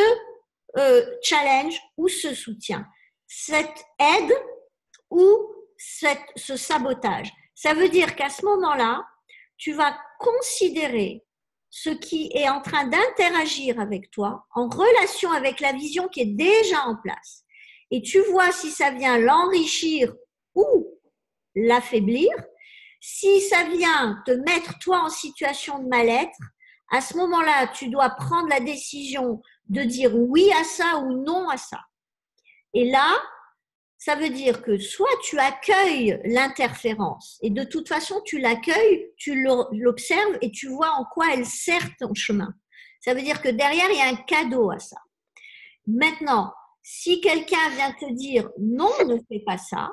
challenge ou ce soutien, cette aide ou ce sabotage. Ça veut dire qu'à ce moment-là, tu vas considérer ce qui est en train d'interagir avec toi en relation avec la vision qui est déjà en place. Et tu vois si ça vient l'enrichir ou l'affaiblir. Si ça vient te mettre toi en situation de mal-être, à ce moment-là, tu dois prendre la décision de dire oui à ça ou non à ça. Et là, ça veut dire que soit tu accueilles l'interférence et de toute façon tu l'accueilles, tu l'observes et tu vois en quoi elle sert ton chemin. Ça veut dire que derrière, il y a un cadeau à ça. Maintenant, si quelqu'un vient te dire non, ne fais pas ça,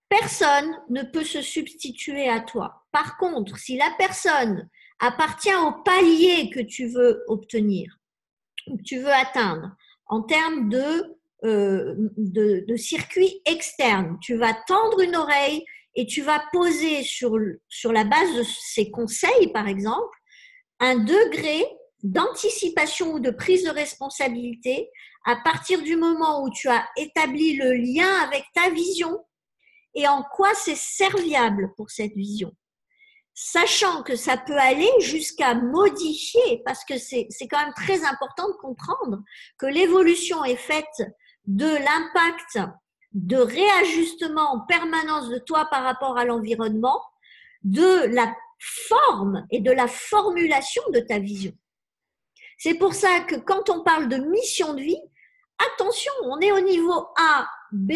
personne ne peut se substituer à toi. Par contre, si la personne appartient au palier que tu veux obtenir, que tu veux atteindre, en termes de circuit externe, tu vas tendre une oreille et tu vas poser sur la base de ces conseils, par exemple, un degré d'anticipation ou de prise de responsabilité à partir du moment où tu as établi le lien avec ta vision et en quoi c'est serviable pour cette vision. Sachant que ça peut aller jusqu'à modifier, parce que c'est quand même très important de comprendre que l'évolution est faite de l'impact de réajustement en permanence de toi par rapport à l'environnement, de la forme et de la formulation de ta vision. C'est pour ça que quand on parle de mission de vie, attention, on est au niveau A, B,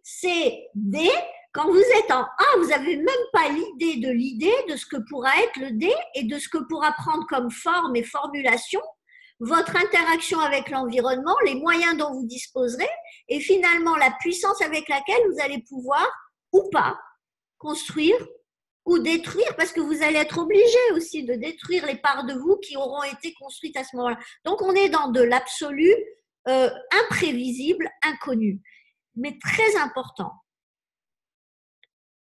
C, D. Quand vous êtes en A, vous n'avez même pas l'idée de ce que pourra être le D et de ce que pourra prendre comme forme et formulation votre interaction avec l'environnement, les moyens dont vous disposerez et finalement la puissance avec laquelle vous allez pouvoir ou pas construire ou détruire, parce que vous allez être obligé aussi de détruire les parts de vous qui auront été construites à ce moment-là. Donc on est dans de l'absolu imprévisible, inconnu, mais très important.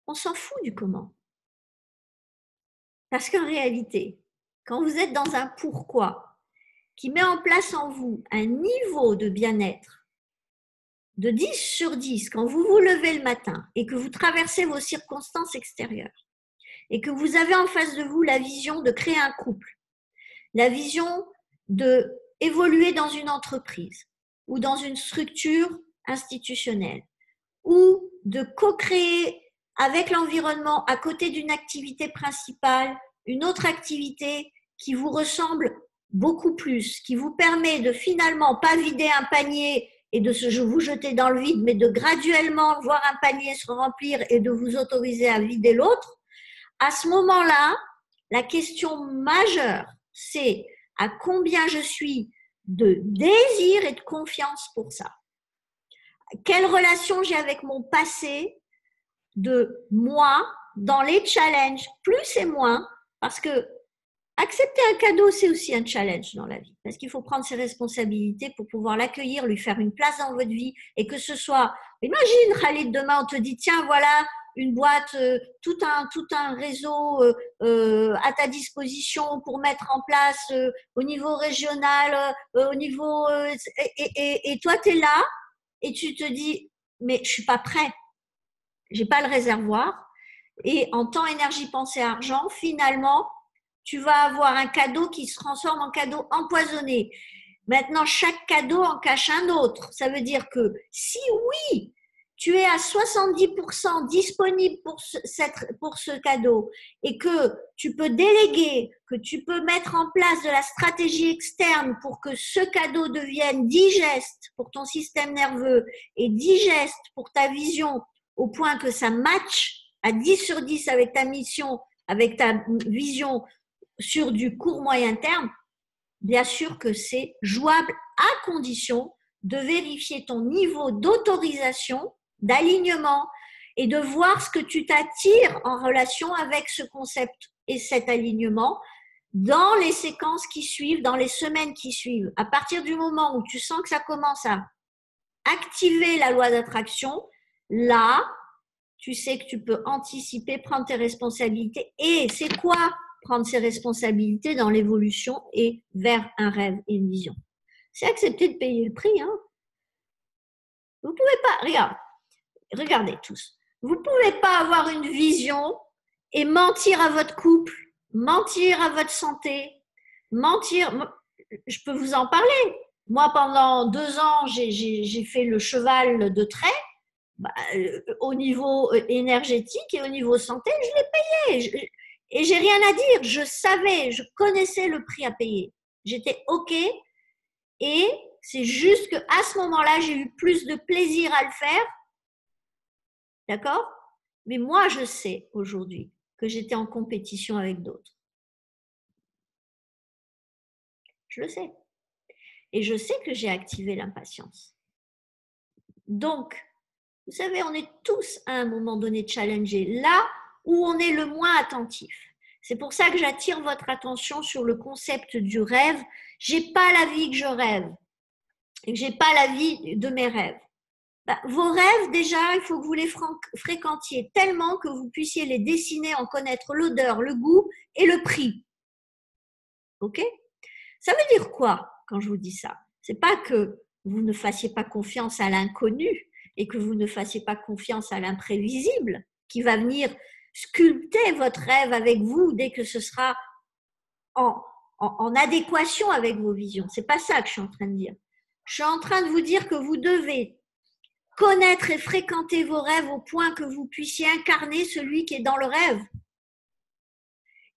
On s'en fout du comment. Parce qu'en réalité, quand vous êtes dans un pourquoi qui met en place en vous un niveau de bien-être de 10 sur 10, quand vous vous levez le matin et que vous traversez vos circonstances extérieures et que vous avez en face de vous la vision de créer un couple, la vision d'évoluer dans une entreprise ou dans une structure institutionnelle ou de co-créer avec l'environnement à côté d'une activité principale, une autre activité qui vous ressemble beaucoup plus, qui vous permet de finalement pas vider un panier et de vous jeter dans le vide, mais de graduellement voir un panier se remplir et de vous autoriser à vider l'autre, à ce moment-là, la question majeure, c'est à combien je suis de désir et de confiance pour ça. Quelle relation j'ai avec mon passé, de moi, dans les challenges, plus et moins, parce que accepter un cadeau, c'est aussi un challenge dans la vie, parce qu'il faut prendre ses responsabilités pour pouvoir l'accueillir, lui faire une place dans votre vie, et que ce soit, imagine Khalid, demain on te dit, tiens, voilà une boîte, tout un réseau à ta disposition pour mettre en place au niveau régional, au niveau, et toi tu es là, et tu te dis, mais je suis pas prêt, j'ai pas le réservoir, et en temps, énergie, pensée, argent, finalement, tu vas avoir un cadeau qui se transforme en cadeau empoisonné. Maintenant, chaque cadeau en cache un autre. Ça veut dire que si oui, tu es à 70% disponible pour ce cadeau et que tu peux déléguer, que tu peux mettre en place de la stratégie externe pour que ce cadeau devienne digeste pour ton système nerveux et digeste pour ta vision au point que ça matche à 10 sur 10 avec ta mission, avec ta vision sur du court moyen terme, bien sûr que c'est jouable à condition de vérifier ton niveau d'autorisation, d'alignement et de voir ce que tu t'attires en relation avec ce concept et cet alignement dans les séquences qui suivent, dans les semaines qui suivent. À partir du moment où tu sens que ça commence à activer la loi d'attraction, là, tu sais que tu peux anticiper, prendre tes responsabilités. Et c'est quoi prendre ses responsabilités dans l'évolution et vers un rêve et une vision? C'est accepter de payer le prix. Hein. Vous ne pouvez pas, regardez tous, vous ne pouvez pas avoir une vision et mentir à votre couple, mentir à votre santé, mentir. Je peux vous en parler. Moi, pendant 2 ans, j'ai fait le cheval de trait. Au niveau énergétique et au niveau santé, je l'ai payé. Et j'ai rien à dire. Je savais, je connaissais le prix à payer. J'étais OK. Et c'est juste qu'à ce moment-là, j'ai eu plus de plaisir à le faire. D'accord? Mais moi, je sais aujourd'hui que j'étais en compétition avec d'autres. Je le sais. Et je sais que j'ai activé l'impatience. Donc, vous savez, on est tous à un moment donné challengés, là où on est le moins attentif. C'est pour ça que j'attire votre attention sur le concept du rêve. J'ai pas la vie que je rêve. Et j'ai pas la vie de mes rêves. Vos rêves, déjà, il faut que vous les fréquentiez tellement que vous puissiez les dessiner, en connaître l'odeur, le goût et le prix. OK? Ça veut dire quoi quand je vous dis ça? C'est pas que vous ne fassiez pas confiance à l'inconnu et que vous ne fassiez pas confiance à l'imprévisible qui va venir sculpter votre rêve avec vous dès que ce sera en adéquation avec vos visions. C'est pas ça que je suis en train de dire. Je suis en train de vous dire que vous devez connaître et fréquenter vos rêves au point que vous puissiez incarner celui qui est dans le rêve.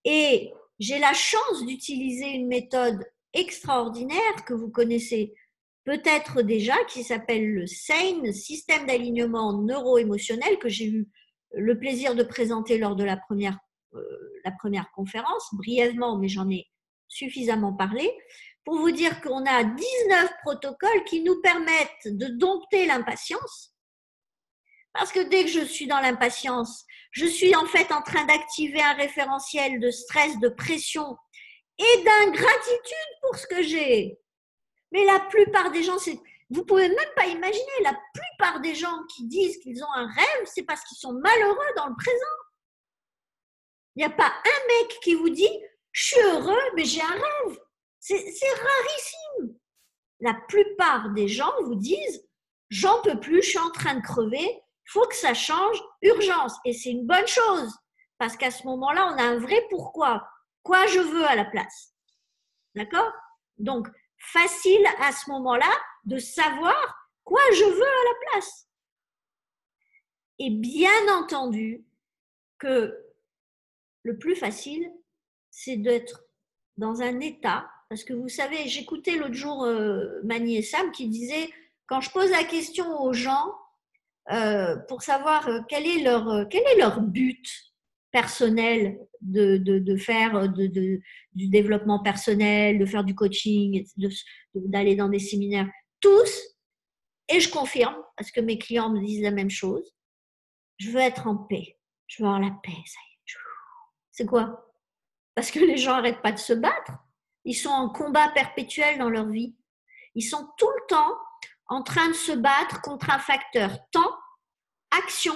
Et j'ai la chance d'utiliser une méthode extraordinaire que vous connaissez peut-être déjà, qui s'appelle le SANE, système d'alignement neuro-émotionnel, que j'ai eu le plaisir de présenter lors de la première conférence, brièvement, mais j'en ai suffisamment parlé, pour vous dire qu'on a 19 protocoles qui nous permettent de dompter l'impatience. Parce que dès que je suis dans l'impatience, je suis en fait en train d'activer un référentiel de stress, de pression et d'ingratitude pour ce que j'ai. Mais la plupart des gens, vous pouvez même pas imaginer, la plupart des gens qui disent qu'ils ont un rêve, c'est parce qu'ils sont malheureux dans le présent. Il n'y a pas un mec qui vous dit « je suis heureux, mais j'ai un rêve ». C'est rarissime. La plupart des gens vous disent « j'en peux plus, je suis en train de crever, il faut que ça change, urgence ». Et c'est une bonne chose, parce qu'à ce moment-là, on a un vrai pourquoi. Quoi je veux à la place. D'accord? Donc, facile à ce moment-là de savoir quoi je veux à la place. Et bien entendu que le plus facile, c'est d'être dans un état, parce que vous savez, j'écoutais l'autre jour Mani et Sam qui disait, quand je pose la question aux gens pour savoir quel est leur but personnel de faire du développement personnel, de faire du coaching, d'aller dans des séminaires, tous, et je confirme, parce que mes clients me disent la même chose, je veux être en paix, je veux avoir la paix, ça y est. C'est quoi? Parce que les gens n'arrêtent pas de se battre, ils sont en combat perpétuel dans leur vie, ils sont tout le temps en train de se battre contre un facteur temps, action,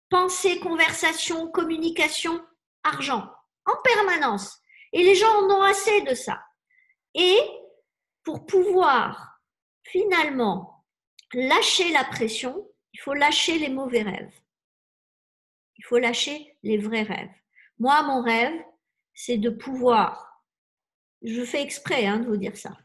pensée, conversation, communication, argent, en permanence. Et les gens en ont assez de ça. Et pour pouvoir finalement lâcher la pression, il faut lâcher les mauvais rêves. Il faut lâcher les vrais rêves. Moi, mon rêve, c'est de pouvoir, je fais exprès de vous dire ça,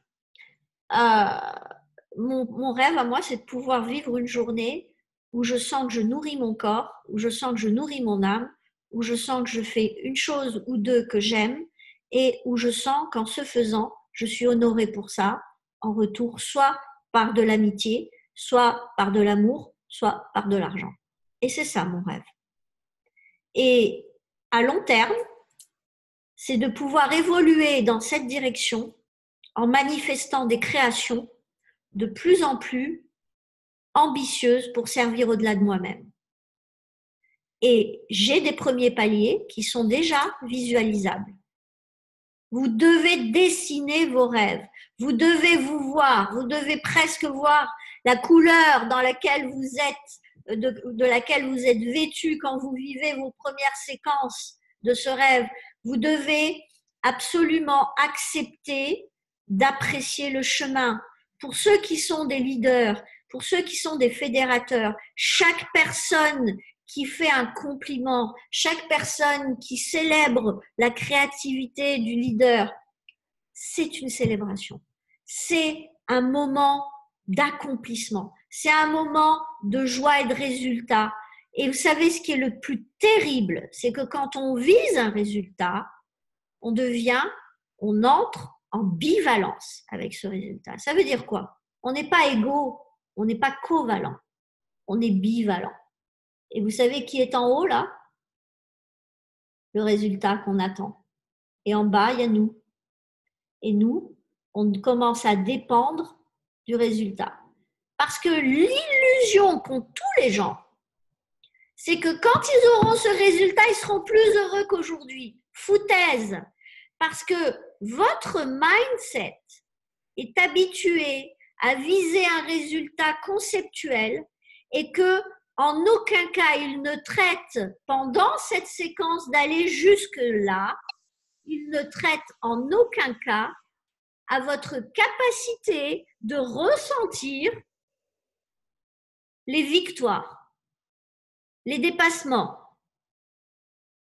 mon rêve à moi, c'est de pouvoir vivre une journée où je sens que je nourris mon corps, où je sens que je nourris mon âme, où je sens que je fais une chose ou deux que j'aime et où je sens qu'en ce faisant, je suis honorée pour ça, en retour, soit par de l'amitié, soit par de l'amour, soit par de l'argent. Et c'est ça mon rêve. Et à long terme, c'est de pouvoir évoluer dans cette direction en manifestant des créations de plus en plus ambitieuses pour servir au-delà de moi-même. Et j'ai des premiers paliers qui sont déjà visualisables. Vous devez dessiner vos rêves. Vous devez vous voir. Vous devez presque voir la couleur dans laquelle vous êtes, de laquelle vous êtes vêtu quand vous vivez vos premières séquences de ce rêve. Vous devez absolument accepter d'apprécier le chemin. Pour ceux qui sont des leaders, pour ceux qui sont des fédérateurs, chaque personne qui fait un compliment, chaque personne qui célèbre la créativité du leader, c'est une célébration. C'est un moment d'accomplissement. C'est un moment de joie et de résultat. Et vous savez ce qui est le plus terrible, c'est que quand on vise un résultat, on entre en bivalence avec ce résultat. Ça veut dire quoi? On n'est pas égaux, on n'est pas covalent, on est bivalent. Et vous savez qui est en haut là? Le résultat qu'on attend. Et en bas, il y a nous. Et nous, on commence à dépendre du résultat. Parce que l'illusion qu'ont tous les gens, c'est que quand ils auront ce résultat, ils seront plus heureux qu'aujourd'hui. Foutaise! Parce que votre mindset est habitué à viser un résultat conceptuel et que en aucun cas il ne traite pendant cette séquence d'aller jusque-là, il ne traite en aucun cas à votre capacité de ressentir les victoires, les dépassements,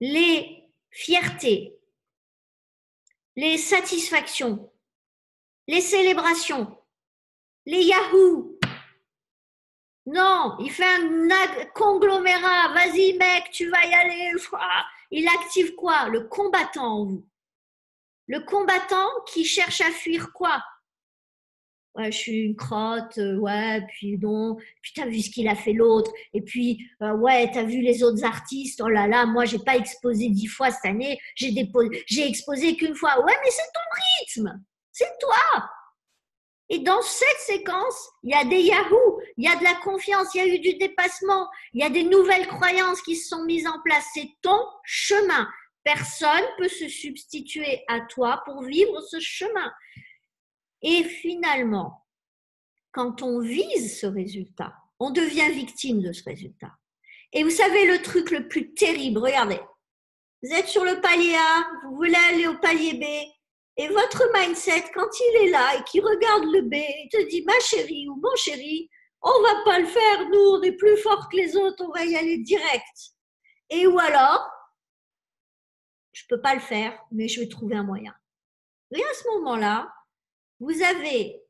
les fiertés, les satisfactions, les célébrations, les Yahoo. Non, il fait un conglomérat. Vas-y mec, tu vas y aller. Il active quoi? Le combattant en vous. Le combattant qui cherche à fuir quoi? Ouais, je suis une crotte, ouais, puis non, puis t'as vu ce qu'il a fait l'autre, et puis, ouais, t'as vu les autres artistes, oh là là, moi, j'ai pas exposé 10 fois cette année, j'ai exposé qu'une fois. Ouais, mais c'est ton rythme, c'est toi. Et dans cette séquence, il y a des Yahoo, il y a de la confiance, il y a eu du dépassement, il y a des nouvelles croyances qui se sont mises en place. C'est ton chemin. Personne peut se substituer à toi pour vivre ce chemin. Et finalement, quand on vise ce résultat, on devient victime de ce résultat. Et vous savez le truc le plus terrible, regardez, vous êtes sur le palier A, vous voulez aller au palier B, et votre mindset, quand il est là et qu'il regarde le B, il te dit « ma chérie » ou « mon chéri, on va pas le faire, nous, on est plus fort que les autres, on va y aller direct. » Et ou alors, je peux pas le faire, mais je vais trouver un moyen. Et à ce moment-là, vous avez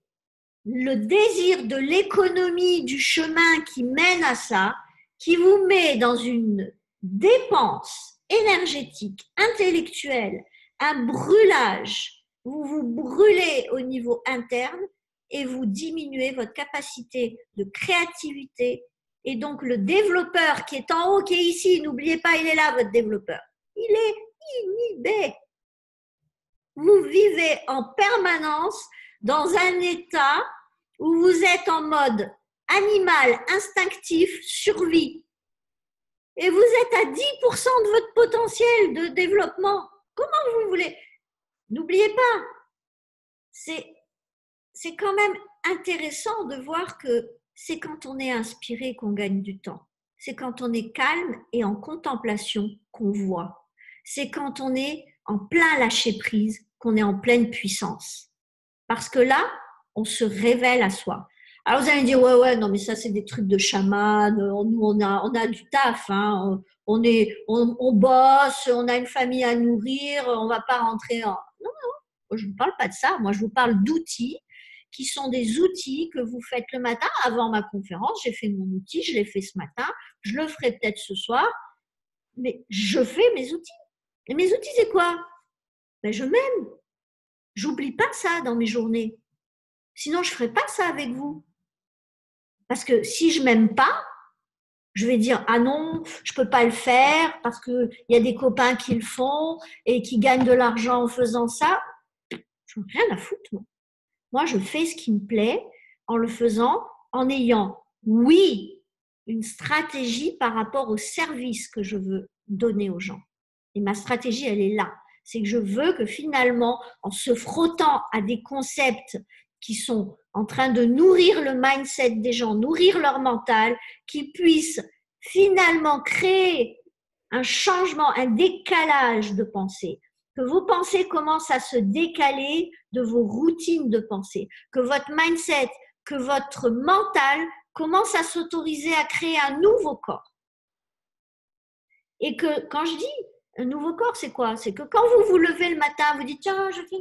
le désir de l'économie du chemin qui mène à ça, qui vous met dans une dépense énergétique, intellectuelle, un brûlage. Vous vous brûlez au niveau interne et vous diminuez votre capacité de créativité. Et donc, le développeur qui est en haut, qui est ici, n'oubliez pas, il est là, votre développeur. Il est inhibé. Vous vivez en permanence dans un état où vous êtes en mode animal, instinctif, survie. Et vous êtes à 10% de votre potentiel de développement. Comment vous voulez? N'oubliez pas, c'est quand même intéressant de voir que c'est quand on est inspiré qu'on gagne du temps. C'est quand on est calme et en contemplation qu'on voit. C'est quand on est en plein lâcher-prise qu'on est en pleine puissance. Parce que là, on se révèle à soi. Alors vous allez me dire, ouais, non, mais ça c'est des trucs de chaman, nous on a du taf, hein, on bosse, on a une famille à nourrir, on va pas rentrer en… Non, je ne vous parle pas de ça, moi je vous parle d'outils qui sont des outils que vous faites le matin avant ma conférence. J'ai fait mon outil, je l'ai fait ce matin, je le ferai peut-être ce soir, mais je fais mes outils. Et mes outils c'est quoi? Ben, je m'aime. J'oublie pas ça dans mes journées. Sinon, je ne ferai pas ça avec vous. Parce que si je ne m'aime pas, je vais dire « Ah non, je ne peux pas le faire parce qu'il y a des copains qui le font et qui gagnent de l'argent en faisant ça. » Je n'ai rien à foutre, moi. Moi, je fais ce qui me plaît en le faisant, en ayant, oui, une stratégie par rapport au service que je veux donner aux gens. Et ma stratégie, elle est là. C'est que je veux que finalement, en se frottant à des concepts qui sont en train de nourrir le mindset des gens, nourrir leur mental, qu'ils puissent finalement créer un changement, un décalage de pensée, que vos pensées commencent à se décaler de vos routines de pensée, que votre mindset, que votre mental commence à s'autoriser à créer un nouveau corps. Et que quand je dis un nouveau corps, c'est quoi? C'est que quand vous vous levez le matin, vous dites tiens, je fais...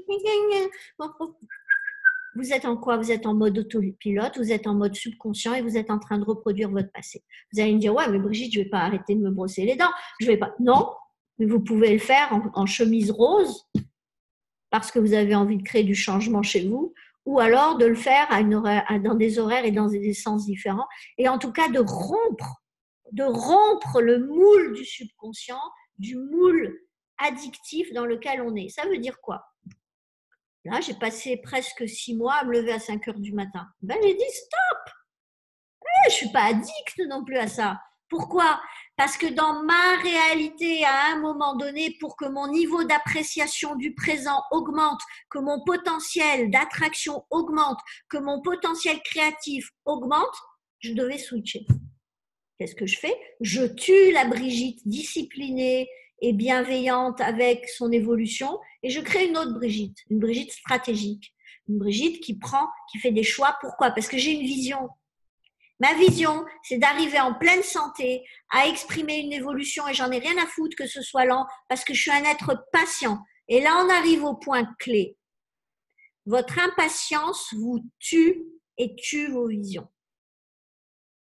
Vous êtes en quoi? Vous êtes en mode autopilote, vous êtes en mode subconscient et vous êtes en train de reproduire votre passé. Vous allez me dire, ouais, mais Brigitte, je ne vais pas arrêter de me brosser les dents. Je vais pas. Non, mais vous pouvez le faire en chemise rose parce que vous avez envie de créer du changement chez vous, ou alors de le faire dans des horaires et dans des sens différents. Et en tout cas, de rompre le moule du subconscient, du moule addictif dans lequel on est. Ça veut dire quoi? Là, j'ai passé presque 6 mois à me lever à 5 heures du matin. Ben, j'ai dit stop. Je ne suis pas addict non plus à ça. Pourquoi? Parce que dans ma réalité, à un moment donné, pour que mon niveau d'appréciation du présent augmente, que mon potentiel d'attraction augmente, que mon potentiel créatif augmente, je devais switcher. Qu'est-ce que je fais? Je tue la Brigitte disciplinée et bienveillante avec son évolution et je crée une autre Brigitte, une Brigitte stratégique, une Brigitte qui fait des choix. Pourquoi? Parce que j'ai une vision. Ma vision, c'est d'arriver en pleine santé à exprimer une évolution et j'en ai rien à foutre que ce soit lent parce que je suis un être patient. Et là, on arrive au point clé. Votre impatience vous tue et tue vos visions.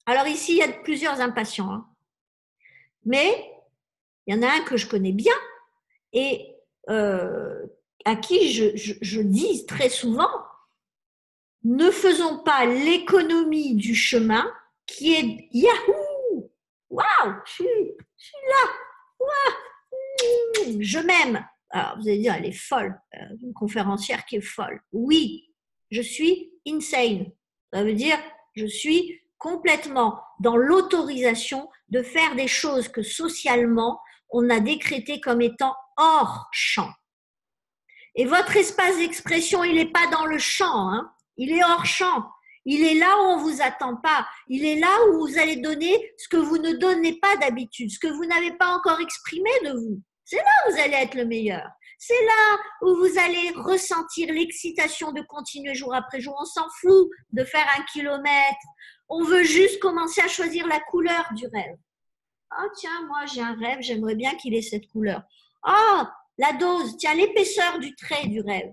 Alors ici, il y a plusieurs impatients, hein. Mais il y en a un que je connais bien et à qui je dis très souvent, ne faisons pas l'économie du chemin qui est Yahoo! Waouh! Je suis là! Waouh! Je m'aime! Alors vous allez dire, elle est folle, une conférencière qui est folle. Oui, je suis insane. Ça veut dire, je suis complètement dans l'autorisation de faire des choses que socialement, on a décrété comme étant hors champ. Et votre espace d'expression, il n'est pas dans le champ, hein. Il est hors champ. Il est là où on ne vous attend pas. Il est là où vous allez donner ce que vous ne donnez pas d'habitude, ce que vous n'avez pas encore exprimé de vous. C'est là où vous allez être le meilleur. C'est là où vous allez ressentir l'excitation de continuer jour après jour. On s'en fout de faire 1 kilomètre. On veut juste commencer à choisir la couleur du rêve. Ah tiens, moi j'ai un rêve, j'aimerais bien qu'il ait cette couleur. Ah, la dose, tiens, l'épaisseur du trait du rêve.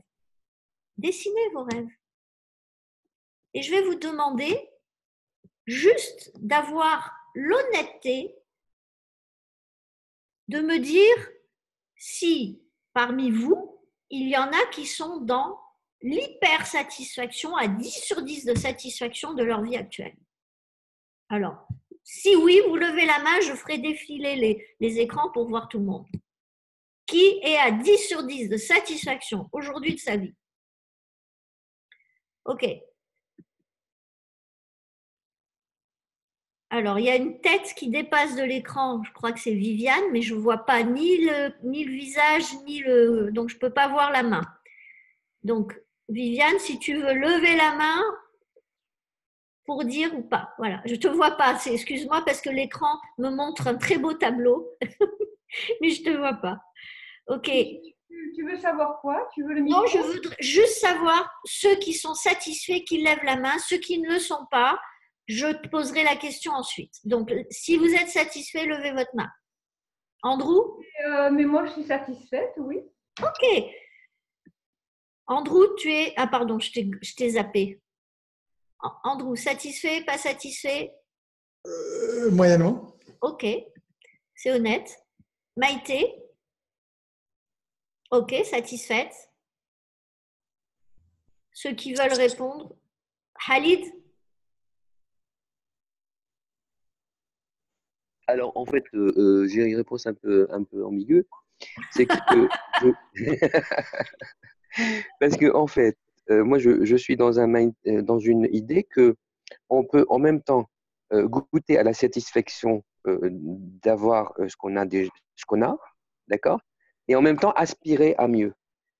Dessinez vos rêves. Et je vais vous demander juste d'avoir l'honnêteté de me dire si parmi vous, il y en a qui sont dans l'hypersatisfaction à 10 sur 10 de satisfaction de leur vie actuelle. Alors, si oui, vous levez la main, je ferai défiler les écrans pour voir tout le monde. Qui est à 10 sur 10 de satisfaction aujourd'hui de sa vie? Ok. Alors, il y a une tête qui dépasse de l'écran. Je crois que c'est Viviane, mais je ne vois pas ni le visage, donc je ne peux pas voir la main. Donc, Viviane, si tu veux lever la main pour dire ou pas. Voilà, je ne te vois pas. Excuse-moi parce que l'écran me montre un très beau tableau, mais je ne te vois pas. Ok. Tu veux savoir quoi? Tu veux le micro? Non, je voudrais juste savoir ceux qui sont satisfaits, qui lèvent la main, ceux qui ne le sont pas. Je te poserai la question ensuite. Donc, si vous êtes satisfait, levez votre main. Andrew? Mais moi, je suis satisfaite, oui. Ok. Andrew, tu es... Ah, pardon, je t'ai zappé. Andrew, satisfait, pas satisfait? Moyennement. Ok, c'est honnête. Maïté? Ok, satisfaite. Ceux qui veulent répondre? Khalid? Alors, en fait, j'ai une réponse un peu ambiguë. C'est que parce que en fait, moi, je suis dans une idée que on peut en même temps goûter à la satisfaction d'avoir ce qu'on a, d'accord? Et en même temps, aspirer à mieux.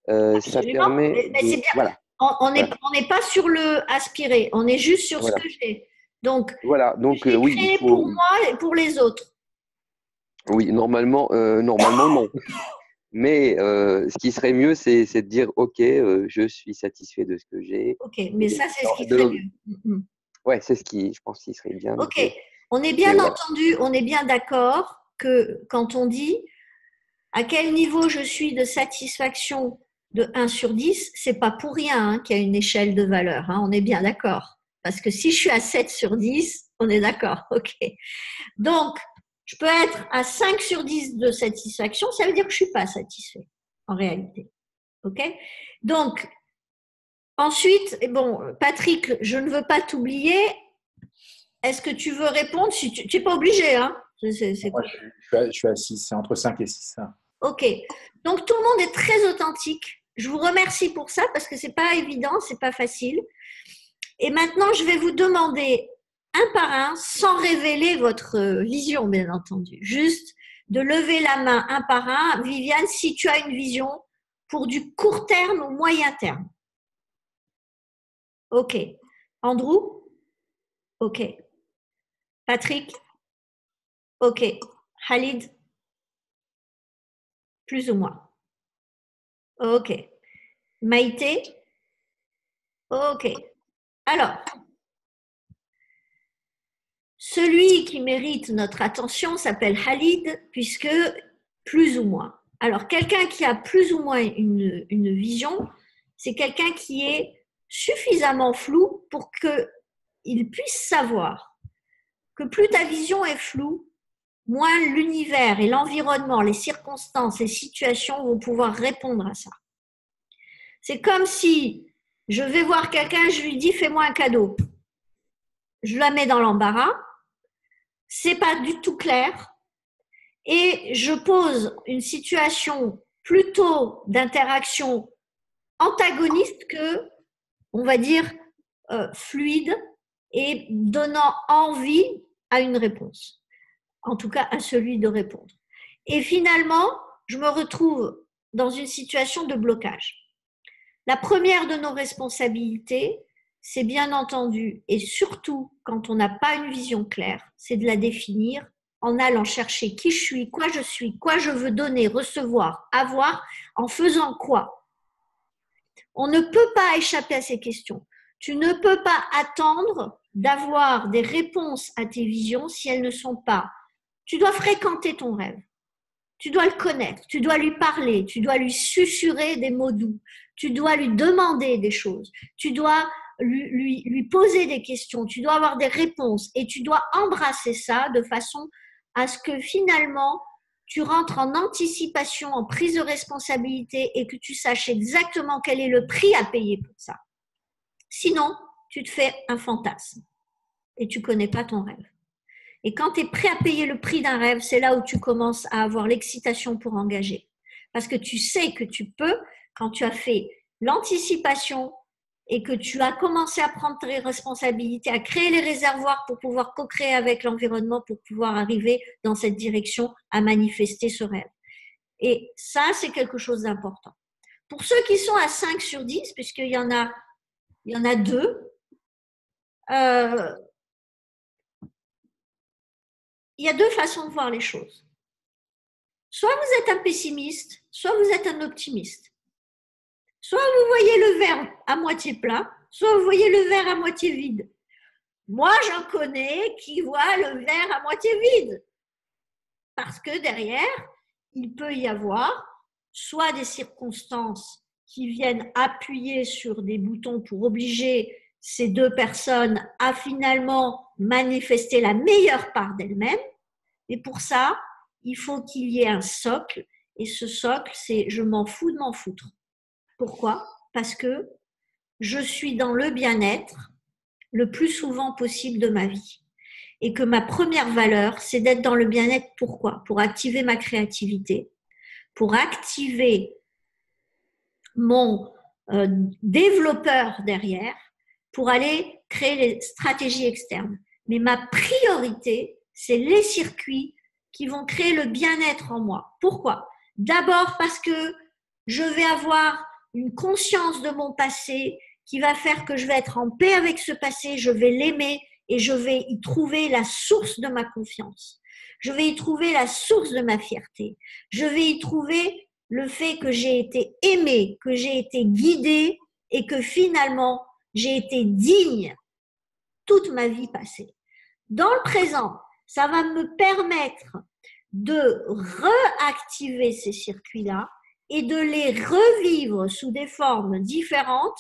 Ça Absolument. permet Mais c'est bien. Voilà. On n'est pas sur le aspirer, on est juste sur Voilà. ce que j'ai. Donc, Donc j'ai oui, créé il faut. pour moi et pour les autres. Oui, normalement non. Mais ce qui serait mieux, c'est de dire ok, je suis satisfait de ce que j'ai. Ok, mais ça, c'est ce qui De- serait mieux. Ouais, c'est ce qui, je pense, qui serait bien. Ok, on est bien Mais voilà. entendu, on est bien d'accord que quand on dit à quel niveau je suis de satisfaction de 1 sur 10, c'est pas pour rien qu'il y a une échelle de valeur, on est bien d'accord. Parce que si je suis à 7 sur 10, on est d'accord, ok. Donc, je peux être à 5 sur 10 de satisfaction, ça veut dire que je suis pas satisfait, en réalité. Ok? Donc, ensuite, bon, Patrick, je ne veux pas t'oublier. Est-ce que tu veux répondre? Si tu n'es pas obligé, hein? Moi, je suis à 6, c'est entre 5 et 6. Ok. Donc, tout le monde est très authentique. Je vous remercie pour ça parce que c'est pas évident, c'est pas facile. Et maintenant, je vais vous demander un par un, sans révéler votre vision, bien entendu. Juste de lever la main un par un. Viviane, si tu as une vision pour du court terme ou moyen terme. Ok. Andrew? Ok. Patrick? Ok. Khalid? Plus ou moins. Ok. Maïté? Ok. Alors, celui qui mérite notre attention s'appelle Khalid, puisque plus ou moins. Alors, quelqu'un qui a plus ou moins une vision, c'est quelqu'un qui est suffisamment flou pour qu'il puisse savoir que plus ta vision est floue, moins l'univers et l'environnement, les circonstances, les situations vont pouvoir répondre à ça. C'est comme si je vais voir quelqu'un, je lui dis fais-moi un cadeau. Je la mets dans l'embarras, c'est pas du tout clair et je pose une situation plutôt d'interaction antagoniste que, on va dire, fluide et donnant envie à une réponse, en tout cas à celui de répondre. Et finalement, je me retrouve dans une situation de blocage. La première de nos responsabilités, c'est bien entendu, et surtout quand on n'a pas une vision claire, c'est de la définir en allant chercher qui je suis, quoi je veux donner, recevoir, avoir, en faisant quoi. On ne peut pas échapper à ces questions. Tu ne peux pas attendre d'avoir des réponses à tes visions si elles ne sont pas. Tu dois fréquenter ton rêve. Tu dois le connaître, tu dois lui parler, tu dois lui susurrer des mots doux, tu dois lui demander des choses, tu dois lui poser des questions, tu dois avoir des réponses et tu dois embrasser ça de façon à ce que finalement tu rentres en anticipation, en prise de responsabilité et que tu saches exactement quel est le prix à payer pour ça. Sinon, tu te fais un fantasme et tu ne connais pas ton rêve. Et quand tu es prêt à payer le prix d'un rêve, c'est là où tu commences à avoir l'excitation pour engager. Parce que tu sais que tu peux, quand tu as fait l'anticipation et que tu as commencé à prendre tes responsabilités, à créer les réservoirs pour pouvoir co-créer avec l'environnement, pour pouvoir arriver dans cette direction à manifester ce rêve. Et ça, c'est quelque chose d'important. Pour ceux qui sont à 5 sur 10, puisqu'il y en a deux, il y a deux façons de voir les choses. Soit vous êtes un pessimiste, soit vous êtes un optimiste. Soit vous voyez le verre à moitié plein, soit vous voyez le verre à moitié vide. Moi, j'en connais qui voient le verre à moitié vide. Parce que derrière, il peut y avoir soit des circonstances qui viennent appuyer sur des boutons pour obliger ces deux personnes à finalement manifester la meilleure part d'elles-mêmes. Et pour ça, il faut qu'il y ait un socle. Et ce socle, c'est je m'en fous de m'en foutre. Pourquoi? Parce que je suis dans le bien-être le plus souvent possible de ma vie. Et que ma première valeur, c'est d'être dans le bien-être. Pourquoi? Pour activer ma créativité, pour activer mon développeur derrière, pour aller créer les stratégies externes. Mais ma priorité, c'est les circuits qui vont créer le bien-être en moi. Pourquoi? D'abord parce que je vais avoir une conscience de mon passé qui va faire que je vais être en paix avec ce passé, je vais l'aimer et je vais y trouver la source de ma confiance. Je vais y trouver la source de ma fierté. Je vais y trouver le fait que j'ai été aimée, que j'ai été guidée et que finalement, j'ai été digne toute ma vie passée. Dans le présent, ça va me permettre de réactiver ces circuits-là et de les revivre sous des formes différentes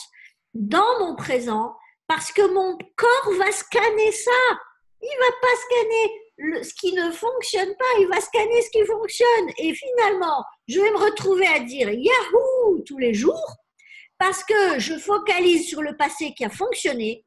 dans mon présent parce que mon corps va scanner ça. Il ne va pas scanner ce qui ne fonctionne pas, il va scanner ce qui fonctionne. Et finalement, je vais me retrouver à dire Yahoo tous les jours parce que je focalise sur le passé qui a fonctionné,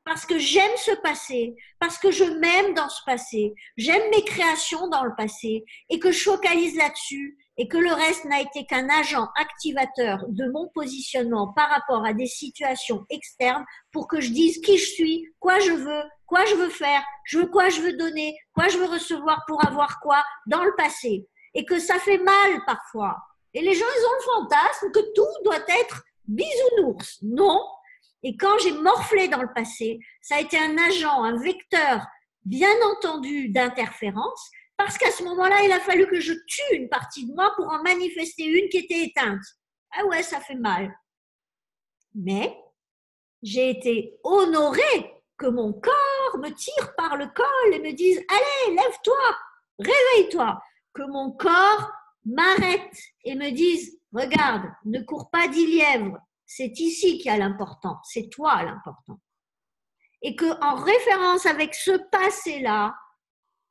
parce que j'aime ce passé, parce que je m'aime dans ce passé, j'aime mes créations dans le passé et que je focalise là-dessus et que le reste n'a été qu'un agent activateur de mon positionnement par rapport à des situations externes pour que je dise qui je suis, quoi je veux faire, quoi je veux donner, quoi je veux recevoir pour avoir quoi dans le passé. Et que ça fait mal parfois. Et les gens, ils ont le fantasme que tout doit être bisounours. Non. Et quand j'ai morflé dans le passé, ça a été un agent, un vecteur, bien entendu, d'interférence, parce qu'à ce moment-là, il a fallu que je tue une partie de moi pour en manifester une qui était éteinte. Ah ouais, ça fait mal. Mais j'ai été honorée que mon corps me tire par le col et me dise « Allez, lève-toi, réveille-toi ». Que mon corps m'arrête et me dise « Regarde, ne cours pas 10 lièvres. C'est ici qu'il y a l'important, c'est toi l'important. » Et qu'en référence avec ce passé-là,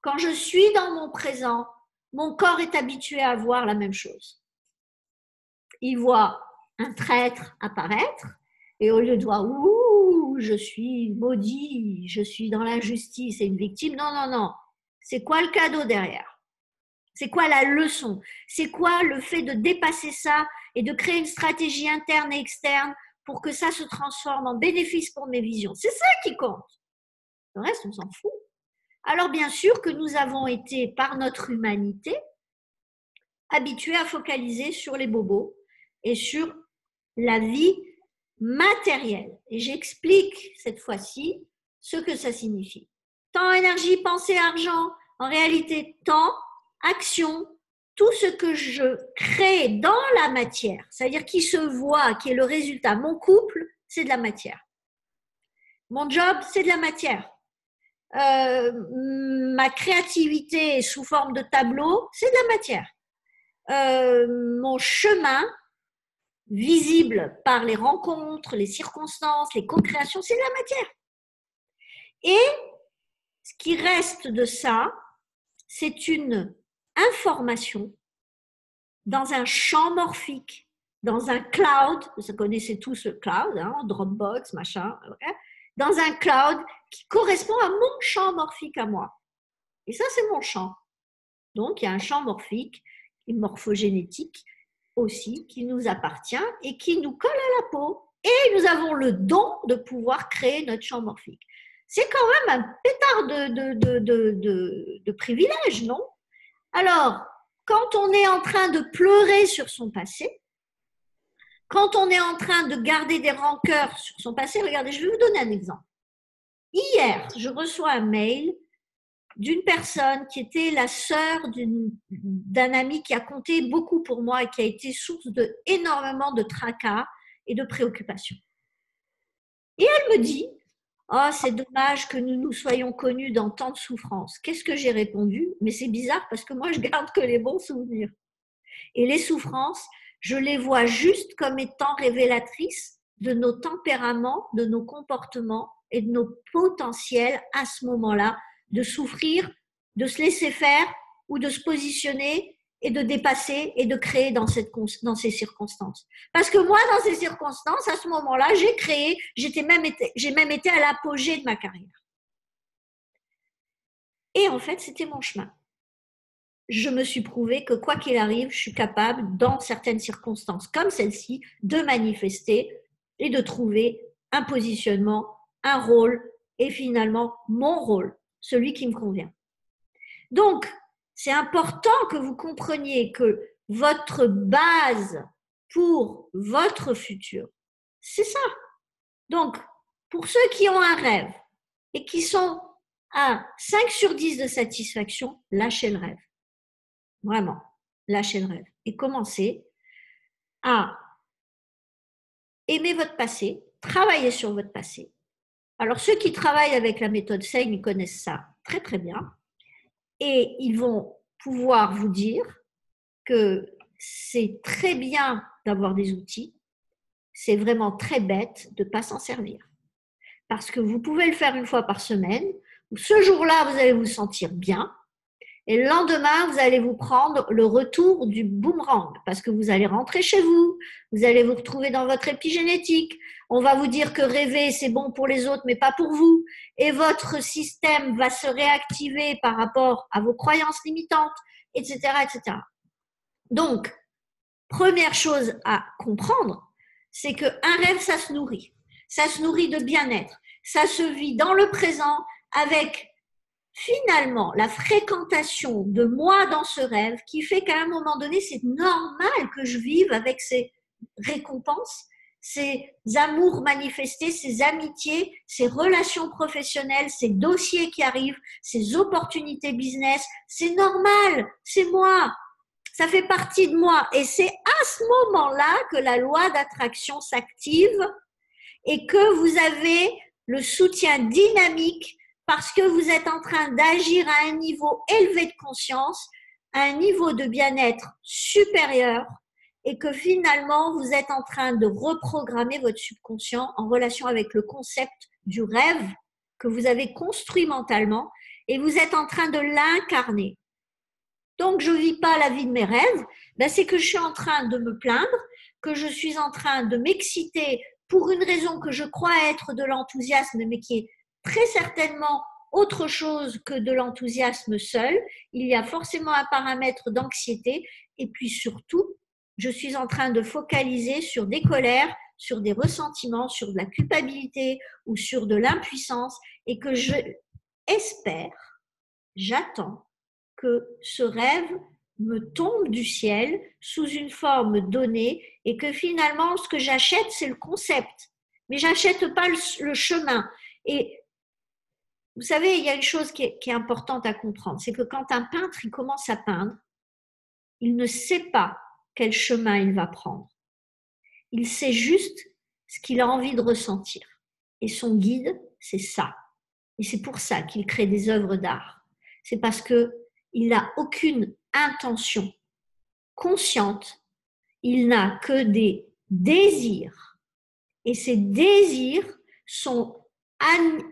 quand je suis dans mon présent, mon corps est habitué à voir la même chose. Il voit un traître apparaître et au lieu de voir « Ouh, je suis maudit, je suis dans l'injustice et une victime », non, non, non. C'est quoi le cadeau derrière? C'est quoi la leçon? C'est quoi le fait de dépasser ça et de créer une stratégie interne et externe pour que ça se transforme en bénéfice pour mes visions? C'est ça qui compte. Le reste, on s'en fout. Alors bien sûr que nous avons été, par notre humanité, habitués à focaliser sur les bobos et sur la vie matérielle. Et j'explique cette fois-ci ce que ça signifie. Temps, énergie, pensée, argent, en réalité, temps, action, tout ce que je crée dans la matière, c'est-à-dire qui se voit, qui est le résultat. Mon couple, c'est de la matière. Mon job, c'est de la matière. Ma créativité sous forme de tableau, c'est de la matière. Mon chemin, visible par les rencontres, les circonstances, les co-créations, c'est de la matière. Et ce qui reste de ça, c'est une information dans un champ morphique, dans un cloud, vous connaissez tous le cloud, hein, Dropbox, machin, dans un cloud qui correspond à mon champ morphique à moi. Et ça, c'est mon champ. Donc, il y a un champ morphique et morphogénétique aussi qui nous appartient et qui nous colle à la peau. Et nous avons le don de pouvoir créer notre champ morphique. C'est quand même un pétard de privilège, non? Alors, quand on est en train de pleurer sur son passé, quand on est en train de garder des rancœurs sur son passé, regardez, je vais vous donner un exemple. Hier, je reçois un mail d'une personne qui était la sœur d'un ami qui a compté beaucoup pour moi et qui a été source de énormément de tracas et de préoccupations. Et elle me dit « Oh, c'est dommage que nous nous soyons connus dans tant de souffrances. » Qu'est-ce que j'ai répondu? Mais c'est bizarre parce que moi, je garde que les bons souvenirs. Et les souffrances, je les vois juste comme étant révélatrices de nos tempéraments, de nos comportements et de nos potentiels à ce moment-là de souffrir, de se laisser faire ou de se positionner et de dépasser et de créer dans ces circonstances. Parce que moi, dans ces circonstances, à ce moment-là, j'ai créé, j'ai même été à l'apogée de ma carrière. Et en fait, c'était mon chemin. Je me suis prouvé que quoi qu'il arrive, je suis capable, dans certaines circonstances comme celle-ci, de manifester et de trouver un positionnement, un rôle et finalement mon rôle, celui qui me convient. Donc, c'est important que vous compreniez que votre base pour votre futur, c'est ça. Donc, pour ceux qui ont un rêve et qui sont à 5 sur 10 de satisfaction, lâchez le rêve. Vraiment, lâchez le rêve. Et commencez à aimer votre passé, travailler sur votre passé. Alors, ceux qui travaillent avec la méthode Seigne, ils connaissent ça très très bien. Et ils vont pouvoir vous dire que c'est très bien d'avoir des outils, c'est vraiment très bête de ne pas s'en servir. Parce que vous pouvez le faire une fois par semaine, ce jour-là, vous allez vous sentir bien, et le lendemain, vous allez vous prendre le retour du boomerang, parce que vous allez rentrer chez vous, vous allez vous retrouver dans votre épigénétique, on va vous dire que rêver, c'est bon pour les autres, mais pas pour vous, et votre système va se réactiver par rapport à vos croyances limitantes, etc., etc. Donc, première chose à comprendre, c'est qu'un rêve, ça se nourrit. Ça se nourrit de bien-être. Ça se vit dans le présent avec finalement la fréquentation de moi dans ce rêve qui fait qu'à un moment donné, c'est normal que je vive avec ces récompenses, ces amours manifestés, ces amitiés, ces relations professionnelles, ces dossiers qui arrivent, ces opportunités business. C'est normal, c'est moi. Ça fait partie de moi. Et c'est à ce moment-là que la loi d'attraction s'active et que vous avez le soutien dynamique parce que vous êtes en train d'agir à un niveau élevé de conscience, à un niveau de bien-être supérieur et que finalement, vous êtes en train de reprogrammer votre subconscient en relation avec le concept du rêve que vous avez construit mentalement et vous êtes en train de l'incarner. Donc, je ne vis pas la vie de mes rêves, ben, c'est que je suis en train de me plaindre, que je suis en train de m'exciter pour une raison que je crois être de l'enthousiasme, mais qui est très certainement autre chose que de l'enthousiasme seul. Il y a forcément un paramètre d'anxiété et puis surtout, je suis en train de focaliser sur des colères, sur des ressentiments, sur de la culpabilité ou sur de l'impuissance et que je espère, j'attends que ce rêve me tombe du ciel sous une forme donnée et que finalement, ce que j'achète, c'est le concept. Mais j'achète pas le chemin. Et vous savez, il y a une chose qui est importante à comprendre, c'est que quand un peintre il commence à peindre, il ne sait pas quel chemin il va prendre. Il sait juste ce qu'il a envie de ressentir. Et son guide, c'est ça. Et c'est pour ça qu'il crée des œuvres d'art. C'est parce que il n'a aucune intention consciente, il n'a que des désirs. Et ces désirs sont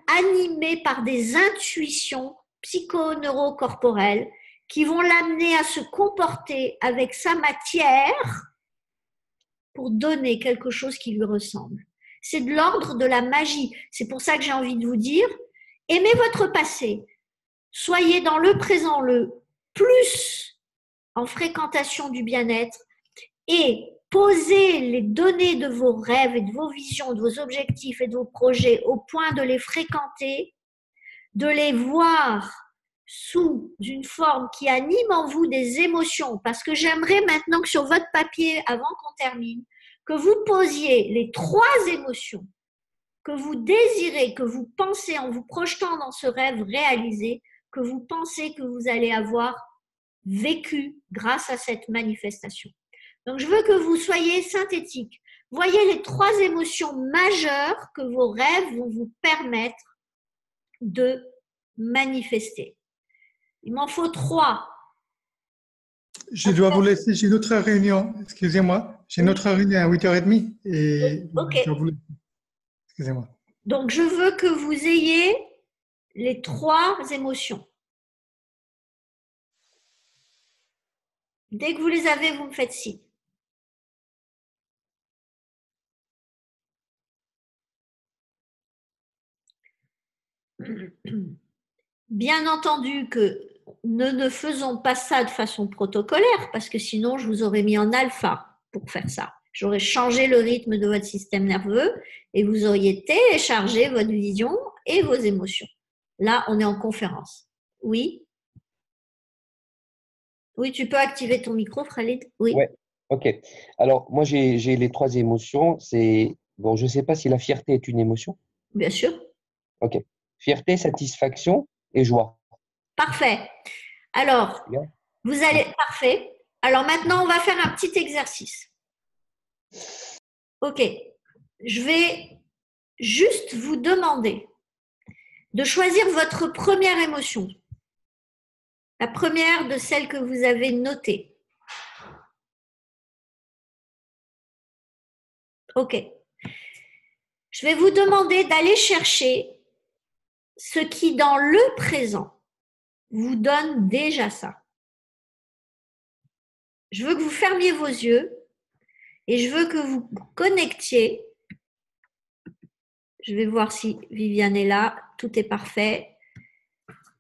animés par des intuitions psycho-neurocorporelles qui vont l'amener à se comporter avec sa matière pour donner quelque chose qui lui ressemble. C'est de l'ordre de la magie. C'est pour ça que j'ai envie de vous dire, aimez votre passé. Soyez dans le présent le plus en fréquentation du bien-être et posez les données de vos rêves et de vos visions, de vos objectifs et de vos projets au point de les fréquenter, de les voir sous une forme qui anime en vous des émotions. Parce que j'aimerais maintenant que sur votre papier, avant qu'on termine, que vous posiez les 3 émotions que vous désirez, que vous pensez en vous projetant dans ce rêve réalisé, que vous pensez que vous allez avoir vécu grâce à cette manifestation. Donc, je veux que vous soyez synthétique. Voyez les 3 émotions majeures que vos rêves vont vous permettre de manifester. Il m'en faut 3. Je dois vous laisser, j'ai une autre réunion. Excusez-moi, j'ai une autre réunion à 8h30. Et ok. Excusez-moi. Donc, je veux que vous ayez les 3 émotions. Dès que vous les avez, vous me faites signe. Bien entendu que ne faisons pas ça de façon protocolaire, parce que sinon je vous aurais mis en alpha pour faire ça. J'aurais changé le rythme de votre système nerveux et vous auriez téléchargé votre vision et vos émotions. Là, on est en conférence. Oui? Oui, tu peux activer ton micro, Khalid? Oui. Ouais, ok. Alors, moi, j'ai les 3 émotions. Bon, je ne sais pas si la fierté est une émotion. Bien sûr. Ok. Fierté, satisfaction et joie. Parfait. Alors, Bien. vous allez… Parfait. Alors maintenant, on va faire un petit exercice. Ok. Je vais juste vous demander de choisir votre première émotion. La première de celles que vous avez notées. Ok. Je vais vous demander d'aller chercher ce qui, dans le présent, vous donne déjà ça. Je veux que vous fermiez vos yeux et je veux que vous connectiez. Je vais voir si Viviane est là. Tout est parfait.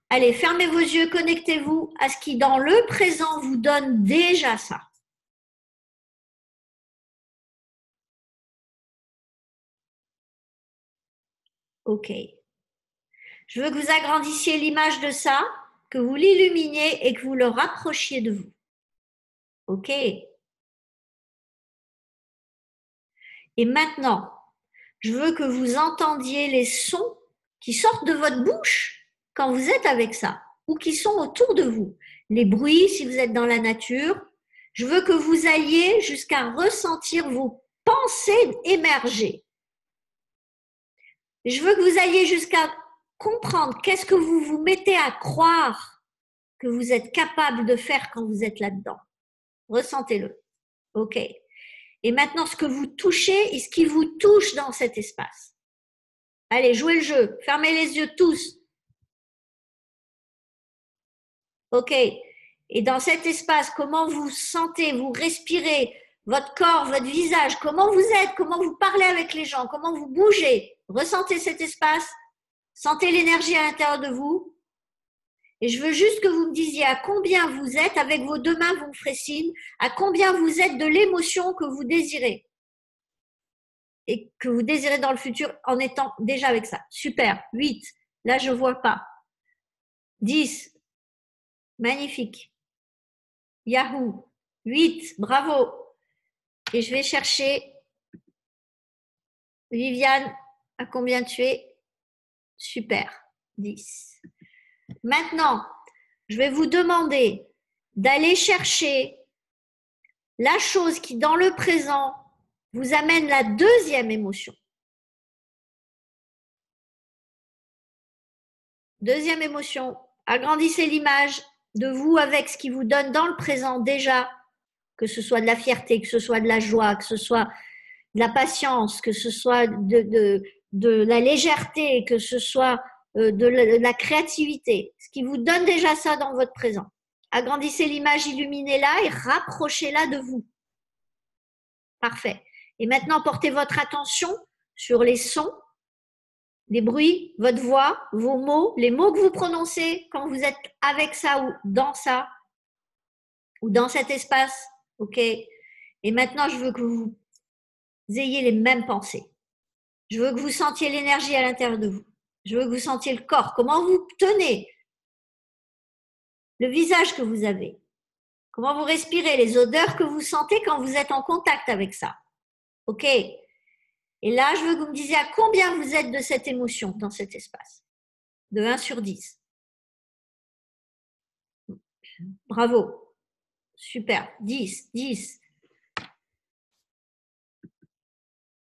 Allez, fermez vos yeux, connectez-vous à ce qui, dans le présent, vous donne déjà ça. Ok. Je veux que vous agrandissiez l'image de ça, que vous l'illuminiez et que vous le rapprochiez de vous. Ok. Et maintenant, je veux que vous entendiez les sons qui sortent de votre bouche quand vous êtes avec ça ou qui sont autour de vous. Les bruits, si vous êtes dans la nature. Je veux que vous alliez jusqu'à ressentir vos pensées émerger. Je veux que vous alliez jusqu'à comprendre qu'est-ce que vous vous mettez à croire que vous êtes capable de faire quand vous êtes là-dedans. Ressentez-le. OK. Et maintenant, ce que vous touchez et ce qui vous touche dans cet espace. Allez, jouez le jeu. Fermez les yeux tous. OK. Et dans cet espace, comment vous sentez, vous respirez, votre corps, votre visage, comment vous êtes, comment vous parlez avec les gens, comment vous bougez. Ressentez cet espace. Sentez l'énergie à l'intérieur de vous. Et je veux juste que vous me disiez à combien vous êtes, avec vos 2 mains, vous me ferez signe, à combien vous êtes de l'émotion que vous désirez. Et que vous désirez dans le futur en étant déjà avec ça. Super. 8. Là, je ne vois pas. 10. Magnifique. Yahoo. 8. Bravo. Et je vais chercher Viviane. À combien tu es? Super. 10. Maintenant, je vais vous demander d'aller chercher la chose qui, dans le présent, vous amène la 2e émotion. 2e émotion, agrandissez l'image de vous avec ce qui vous donne dans le présent déjà, que ce soit de la fierté, que ce soit de la joie, que ce soit de la patience, que ce soit de la légèreté, que ce soit de la créativité, ce qui vous donne déjà ça dans votre présent. Agrandissez l'image, illuminez-la et rapprochez-la de vous. Parfait. Et maintenant, portez votre attention sur les sons, les bruits, votre voix, vos mots, les mots que vous prononcez quand vous êtes avec ça ou dans cet espace. OK? Et maintenant, je veux que vous ayez les mêmes pensées. Je veux que vous sentiez l'énergie à l'intérieur de vous. Je veux que vous sentiez le corps, comment vous tenez, le visage que vous avez, comment vous respirez, les odeurs que vous sentez quand vous êtes en contact avec ça. OK? Et là, je veux que vous me disiez à combien vous êtes de cette émotion dans cet espace. De 1 sur 10. Bravo. Super. 10, 10.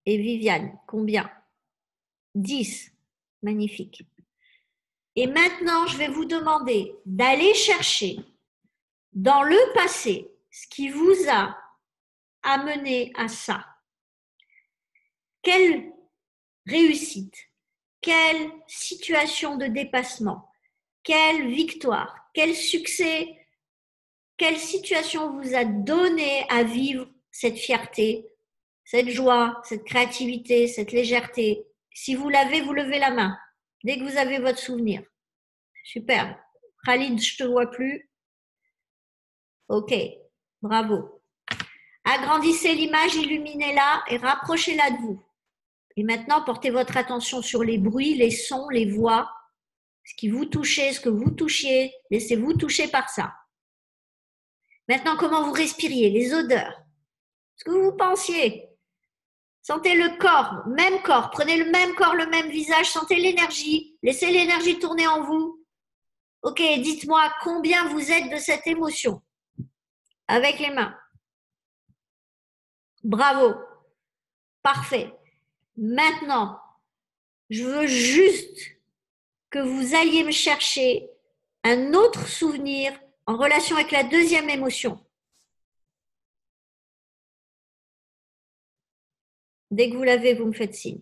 Et Viviane, combien? 10. Magnifique. Et maintenant, je vais vous demander d'aller chercher dans le passé ce qui vous a amené à ça. Quelle réussite, quelle situation de dépassement, quelle victoire, quel succès, quelle situation vous a donné à vivre cette fierté, cette joie, cette créativité, cette légèreté. Si vous l'avez, vous levez la main dès que vous avez votre souvenir. Super. Khalid, je ne te vois plus. OK, bravo. Agrandissez l'image, illuminez-la et rapprochez-la de vous. Et maintenant, portez votre attention sur les bruits, les sons, les voix, ce qui vous touchez, ce que vous touchiez. Laissez-vous toucher par ça. Maintenant, comment vous respiriez, les odeurs, ce que vous pensiez. Sentez le corps, même corps. Prenez le même corps, le même visage. Sentez l'énergie. Laissez l'énergie tourner en vous. Ok, dites-moi combien vous êtes de cette émotion. Avec les mains. Bravo. Parfait. Maintenant, je veux juste que vous alliez me chercher un autre souvenir en relation avec la deuxième émotion. Dès que vous l'avez, vous me faites signe.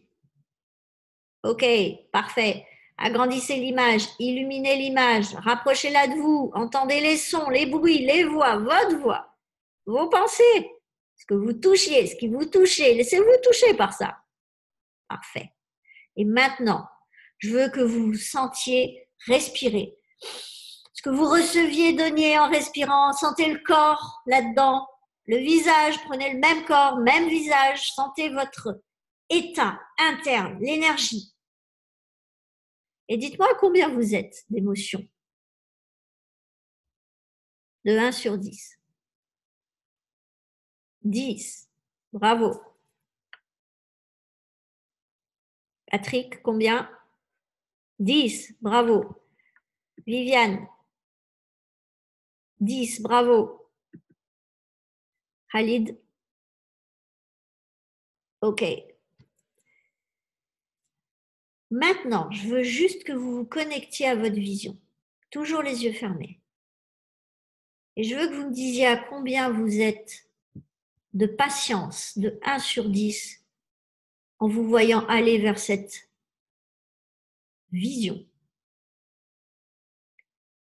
Ok, parfait. Agrandissez l'image, illuminez l'image, rapprochez-la de vous, entendez les sons, les bruits, les voix, votre voix, vos pensées, ce que vous touchiez, ce qui vous touchez, laissez-vous toucher par ça. Parfait. Et maintenant, je veux que vous sentiez respirer. Ce que vous receviez, donniez en respirant, sentez le corps là-dedans. Le visage, prenez le même corps, même visage, sentez votre état interne, l'énergie. Et dites-moi combien vous êtes d'émotions. De 1 sur 10. 10. Bravo. Patrick, combien? 10. Bravo. Viviane. 10. Bravo. Khalid. Ok. Maintenant, je veux juste que vous vous connectiez à votre vision. Toujours les yeux fermés. Et je veux que vous me disiez à combien vous êtes de patience de 1 sur 10 en vous voyant aller vers cette vision.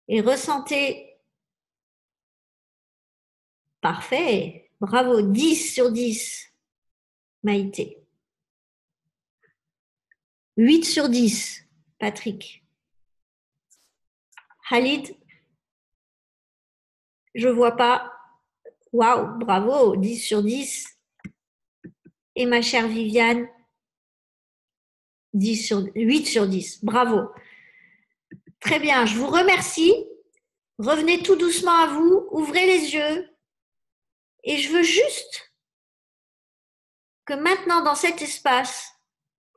Et ressentez. Parfait. Bravo. 10 sur 10. Maïté. 8 sur 10. Patrick. Khalid. Je vois pas. Waouh, bravo. 10 sur 10. Et ma chère Viviane. 8 sur 10. Bravo. Très bien. Je vous remercie. Revenez tout doucement à vous. Ouvrez les yeux. Et je veux juste que maintenant, dans cet espace,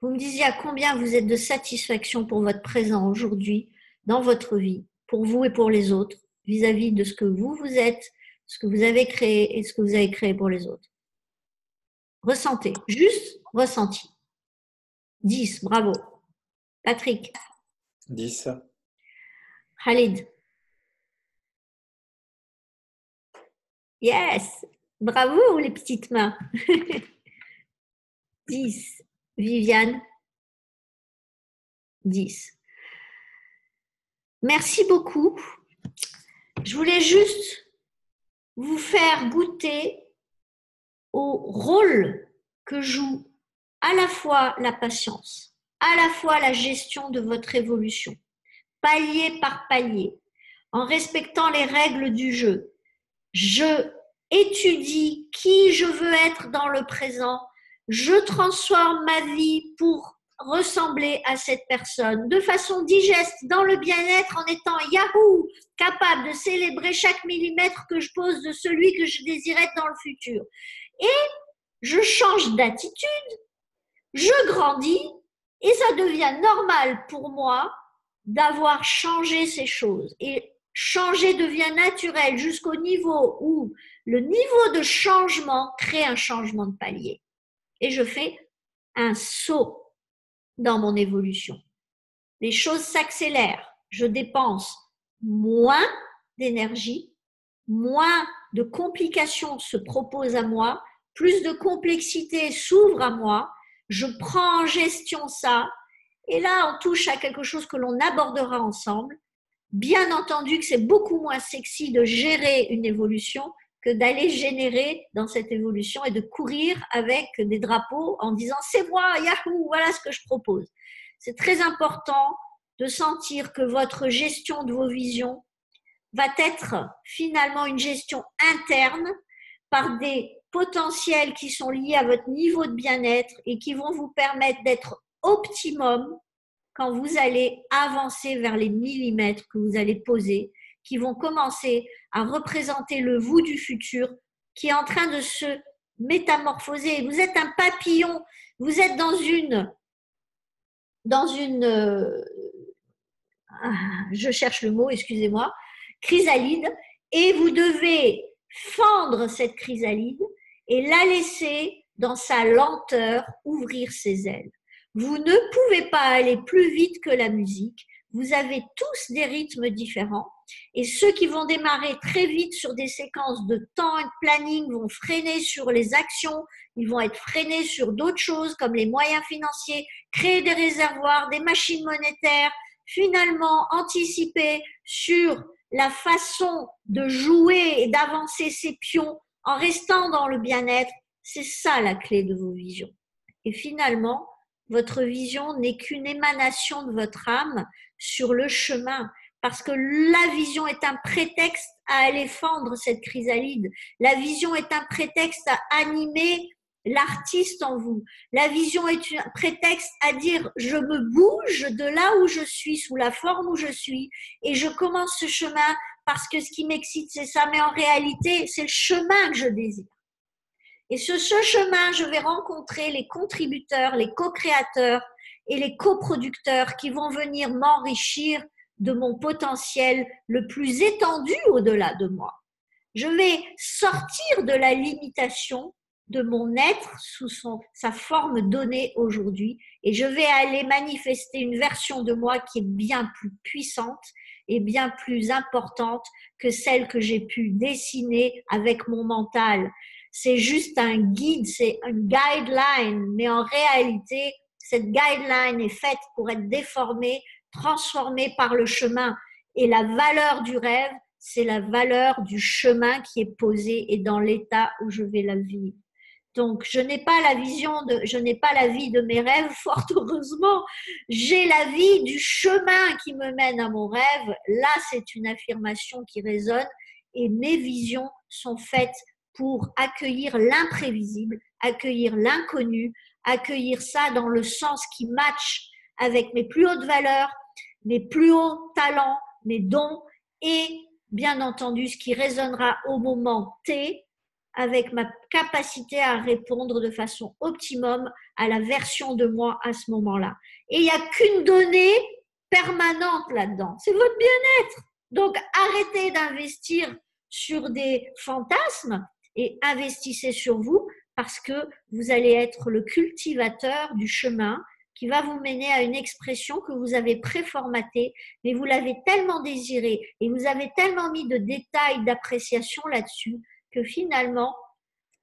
vous me disiez à combien vous êtes de satisfaction pour votre présent aujourd'hui, dans votre vie, pour vous et pour les autres, vis-à-vis de ce que vous êtes, ce que vous avez créé et ce que vous avez créé pour les autres. Ressentez, juste ressenti. 10, bravo. Patrick. 10. Khalid. Yes, bravo les petites mains. 10. Viviane. 10. Merci beaucoup. Je voulais juste vous faire goûter au rôle que joue à la fois la patience, à la fois la gestion de votre évolution, palier par palier, en respectant les règles du jeu. Je étudie qui je veux être dans le présent. Je transforme ma vie pour ressembler à cette personne de façon digeste, dans le bien-être, en étant Yahoo, capable de célébrer chaque millimètre que je pose de celui que je désire être dans le futur. Et je change d'attitude, je grandis et ça devient normal pour moi d'avoir changé ces choses. Et changer devient naturel jusqu'au niveau où le niveau de changement crée un changement de palier. Et je fais un saut dans mon évolution. Les choses s'accélèrent. Je dépense moins d'énergie, moins de complications se proposent à moi, plus de complexité s'ouvre à moi. Je prends en gestion ça. Et là, on touche à quelque chose que l'on abordera ensemble. Bien entendu que c'est beaucoup moins sexy de gérer une évolution que d'aller générer dans cette évolution et de courir avec des drapeaux en disant « c'est moi, Yahoo, voilà ce que je propose ». C'est très important de sentir que votre gestion de vos visions va être finalement une gestion interne par des potentiels qui sont liés à votre niveau de bien-être et qui vont vous permettre d'être optimum quand vous allez avancer vers les millimètres que vous allez poser, qui vont commencer à représenter le vous du futur qui est en train de se métamorphoser. Vous êtes un papillon, vous êtes dans une je cherche le mot, excusez-moi, chrysalide, et vous devez fendre cette chrysalide et la laisser dans sa lenteur ouvrir ses ailes. Vous ne pouvez pas aller plus vite que la musique. Vous avez tous des rythmes différents et ceux qui vont démarrer très vite sur des séquences de temps et de planning vont freiner sur les actions, ils vont être freinés sur d'autres choses comme les moyens financiers, créer des réservoirs, des machines monétaires, finalement anticiper sur la façon de jouer et d'avancer ses pions en restant dans le bien-être. C'est ça la clé de vos visions. Et finalement, votre vision n'est qu'une émanation de votre âme sur le chemin, parce que la vision est un prétexte à aller fendre cette chrysalide. La vision est un prétexte à animer l'artiste en vous. La vision est un prétexte à dire je me bouge de là où je suis, sous la forme où je suis, et je commence ce chemin parce que ce qui m'excite c'est ça, mais en réalité c'est le chemin que je désire. Et ce chemin, je vais rencontrer les contributeurs, les co-créateurs et les coproducteurs qui vont venir m'enrichir de mon potentiel le plus étendu au-delà de moi. Je vais sortir de la limitation de mon être sous sa forme donnée aujourd'hui et je vais aller manifester une version de moi qui est bien plus puissante et bien plus importante que celle que j'ai pu dessiner avec mon mental. C'est juste un guide, c'est un guideline, mais en réalité, cette guideline est faite pour être déformée, transformée par le chemin. Et la valeur du rêve, c'est la valeur du chemin qui est posé et dans l'état où je vais la vivre. Donc, je n'ai pas la vie de mes rêves, fort heureusement. J'ai la vie du chemin qui me mène à mon rêve. Là, c'est une affirmation qui résonne et mes visions sont faites pour accueillir l'imprévisible, accueillir l'inconnu, accueillir ça dans le sens qui match avec mes plus hautes valeurs, mes plus hauts talents, mes dons et bien entendu ce qui résonnera au moment T avec ma capacité à répondre de façon optimum à la version de moi à ce moment-là. Et il n'y a qu'une donnée permanente là-dedans, c'est votre bien-être. Donc arrêtez d'investir sur des fantasmes et investissez sur vous parce que vous allez être le cultivateur du chemin qui va vous mener à une expression que vous avez préformatée, mais vous l'avez tellement désirée et vous avez tellement mis de détails d'appréciation là-dessus que finalement,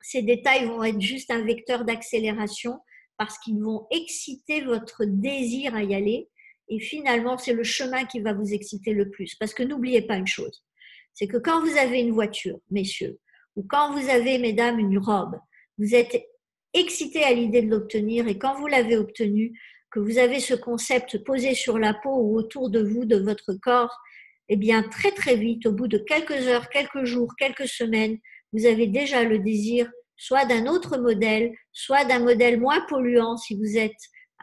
ces détails vont être juste un vecteur d'accélération parce qu'ils vont exciter votre désir à y aller et finalement, c'est le chemin qui va vous exciter le plus. Parce que n'oubliez pas une chose, c'est que quand vous avez une voiture, messieurs, ou quand vous avez, mesdames, une robe, vous êtes excité à l'idée de l'obtenir et quand vous l'avez obtenu, que vous avez ce concept posé sur la peau ou autour de vous, de votre corps, eh bien, très très vite, au bout de quelques heures, quelques jours, quelques semaines, vous avez déjà le désir soit d'un autre modèle, soit d'un modèle moins polluant si vous êtes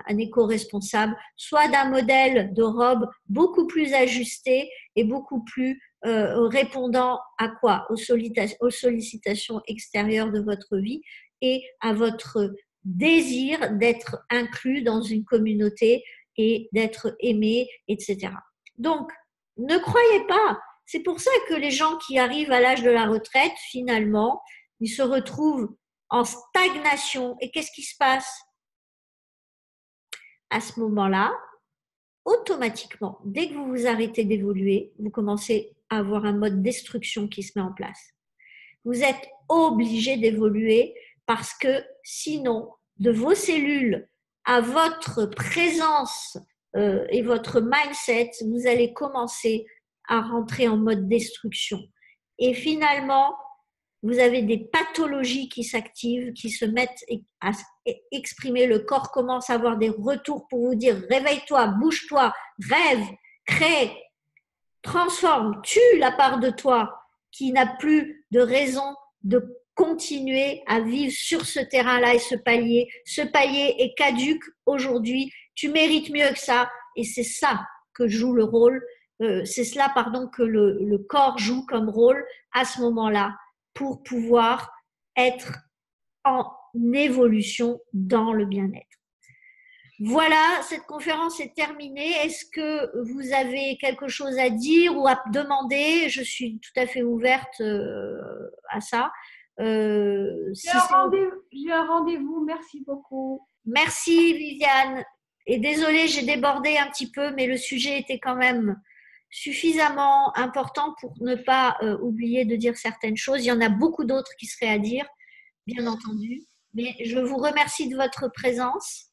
un éco-responsable, soit d'un modèle de robe beaucoup plus ajusté et beaucoup plus répondant à quoi? Aux sollicitations extérieures de votre vie et à votre désir d'être inclus dans une communauté et d'être aimé, etc. Donc, ne croyez pas. C'est pour ça que les gens qui arrivent à l'âge de la retraite, finalement, ils se retrouvent en stagnation. Et qu'est-ce qui se passe? À ce moment-là, automatiquement, dès que vous vous arrêtez d'évoluer, vous commencez à avoir un mode destruction qui se met en place. Vous êtes obligé d'évoluer parce que sinon, de vos cellules à votre présence et votre mindset, vous allez commencer à rentrer en mode destruction. Et finalement, vous avez des pathologies qui s'activent, qui se mettent à exprimer. Le corps commence à avoir des retours pour vous dire « réveille-toi, bouge-toi, rêve, crée, transforme, tue la part de toi qui n'a plus de raison de continuer à vivre sur ce terrain-là et ce palier. Ce palier est caduc aujourd'hui. Tu mérites mieux que ça. Et c'est ça que joue le rôle. C'est cela, pardon, que le corps joue comme rôle à ce moment-là pour pouvoir être en évolution dans le bien-être. Voilà, cette conférence est terminée. Est-ce que vous avez quelque chose à dire ou à demander? Je suis tout à fait ouverte à ça. J'ai un rendez-vous. Merci beaucoup. Merci Viviane. Et désolée, j'ai débordé un petit peu, mais le sujet était quand même suffisamment important pour ne pas oublier de dire certaines choses. Il y en a beaucoup d'autres qui seraient à dire, bien entendu. Mais je vous remercie de votre présence.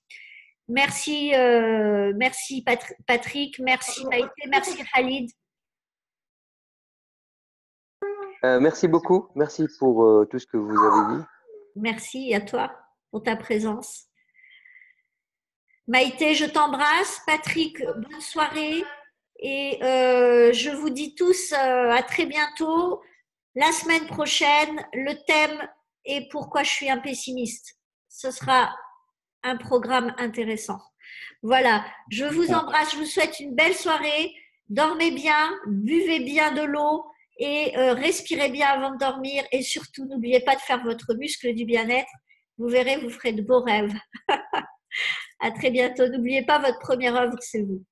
Merci, merci Patrick, merci Maïté, merci Khalid. Merci beaucoup. Merci pour tout ce que vous avez dit. Merci à toi pour ta présence. Maïté, je t'embrasse. Patrick, bonne soirée. Et je vous dis tous à très bientôt. La semaine prochaine, le thème est pourquoi je suis un pessimiste. Ce sera un programme intéressant. Voilà, je vous embrasse, je vous souhaite une belle soirée. Dormez bien, buvez bien de l'eau et respirez bien avant de dormir. Et surtout, n'oubliez pas de faire votre muscle du bien-être. Vous verrez, vous ferez de beaux rêves. À très bientôt. N'oubliez pas, votre première œuvre, c'est vous.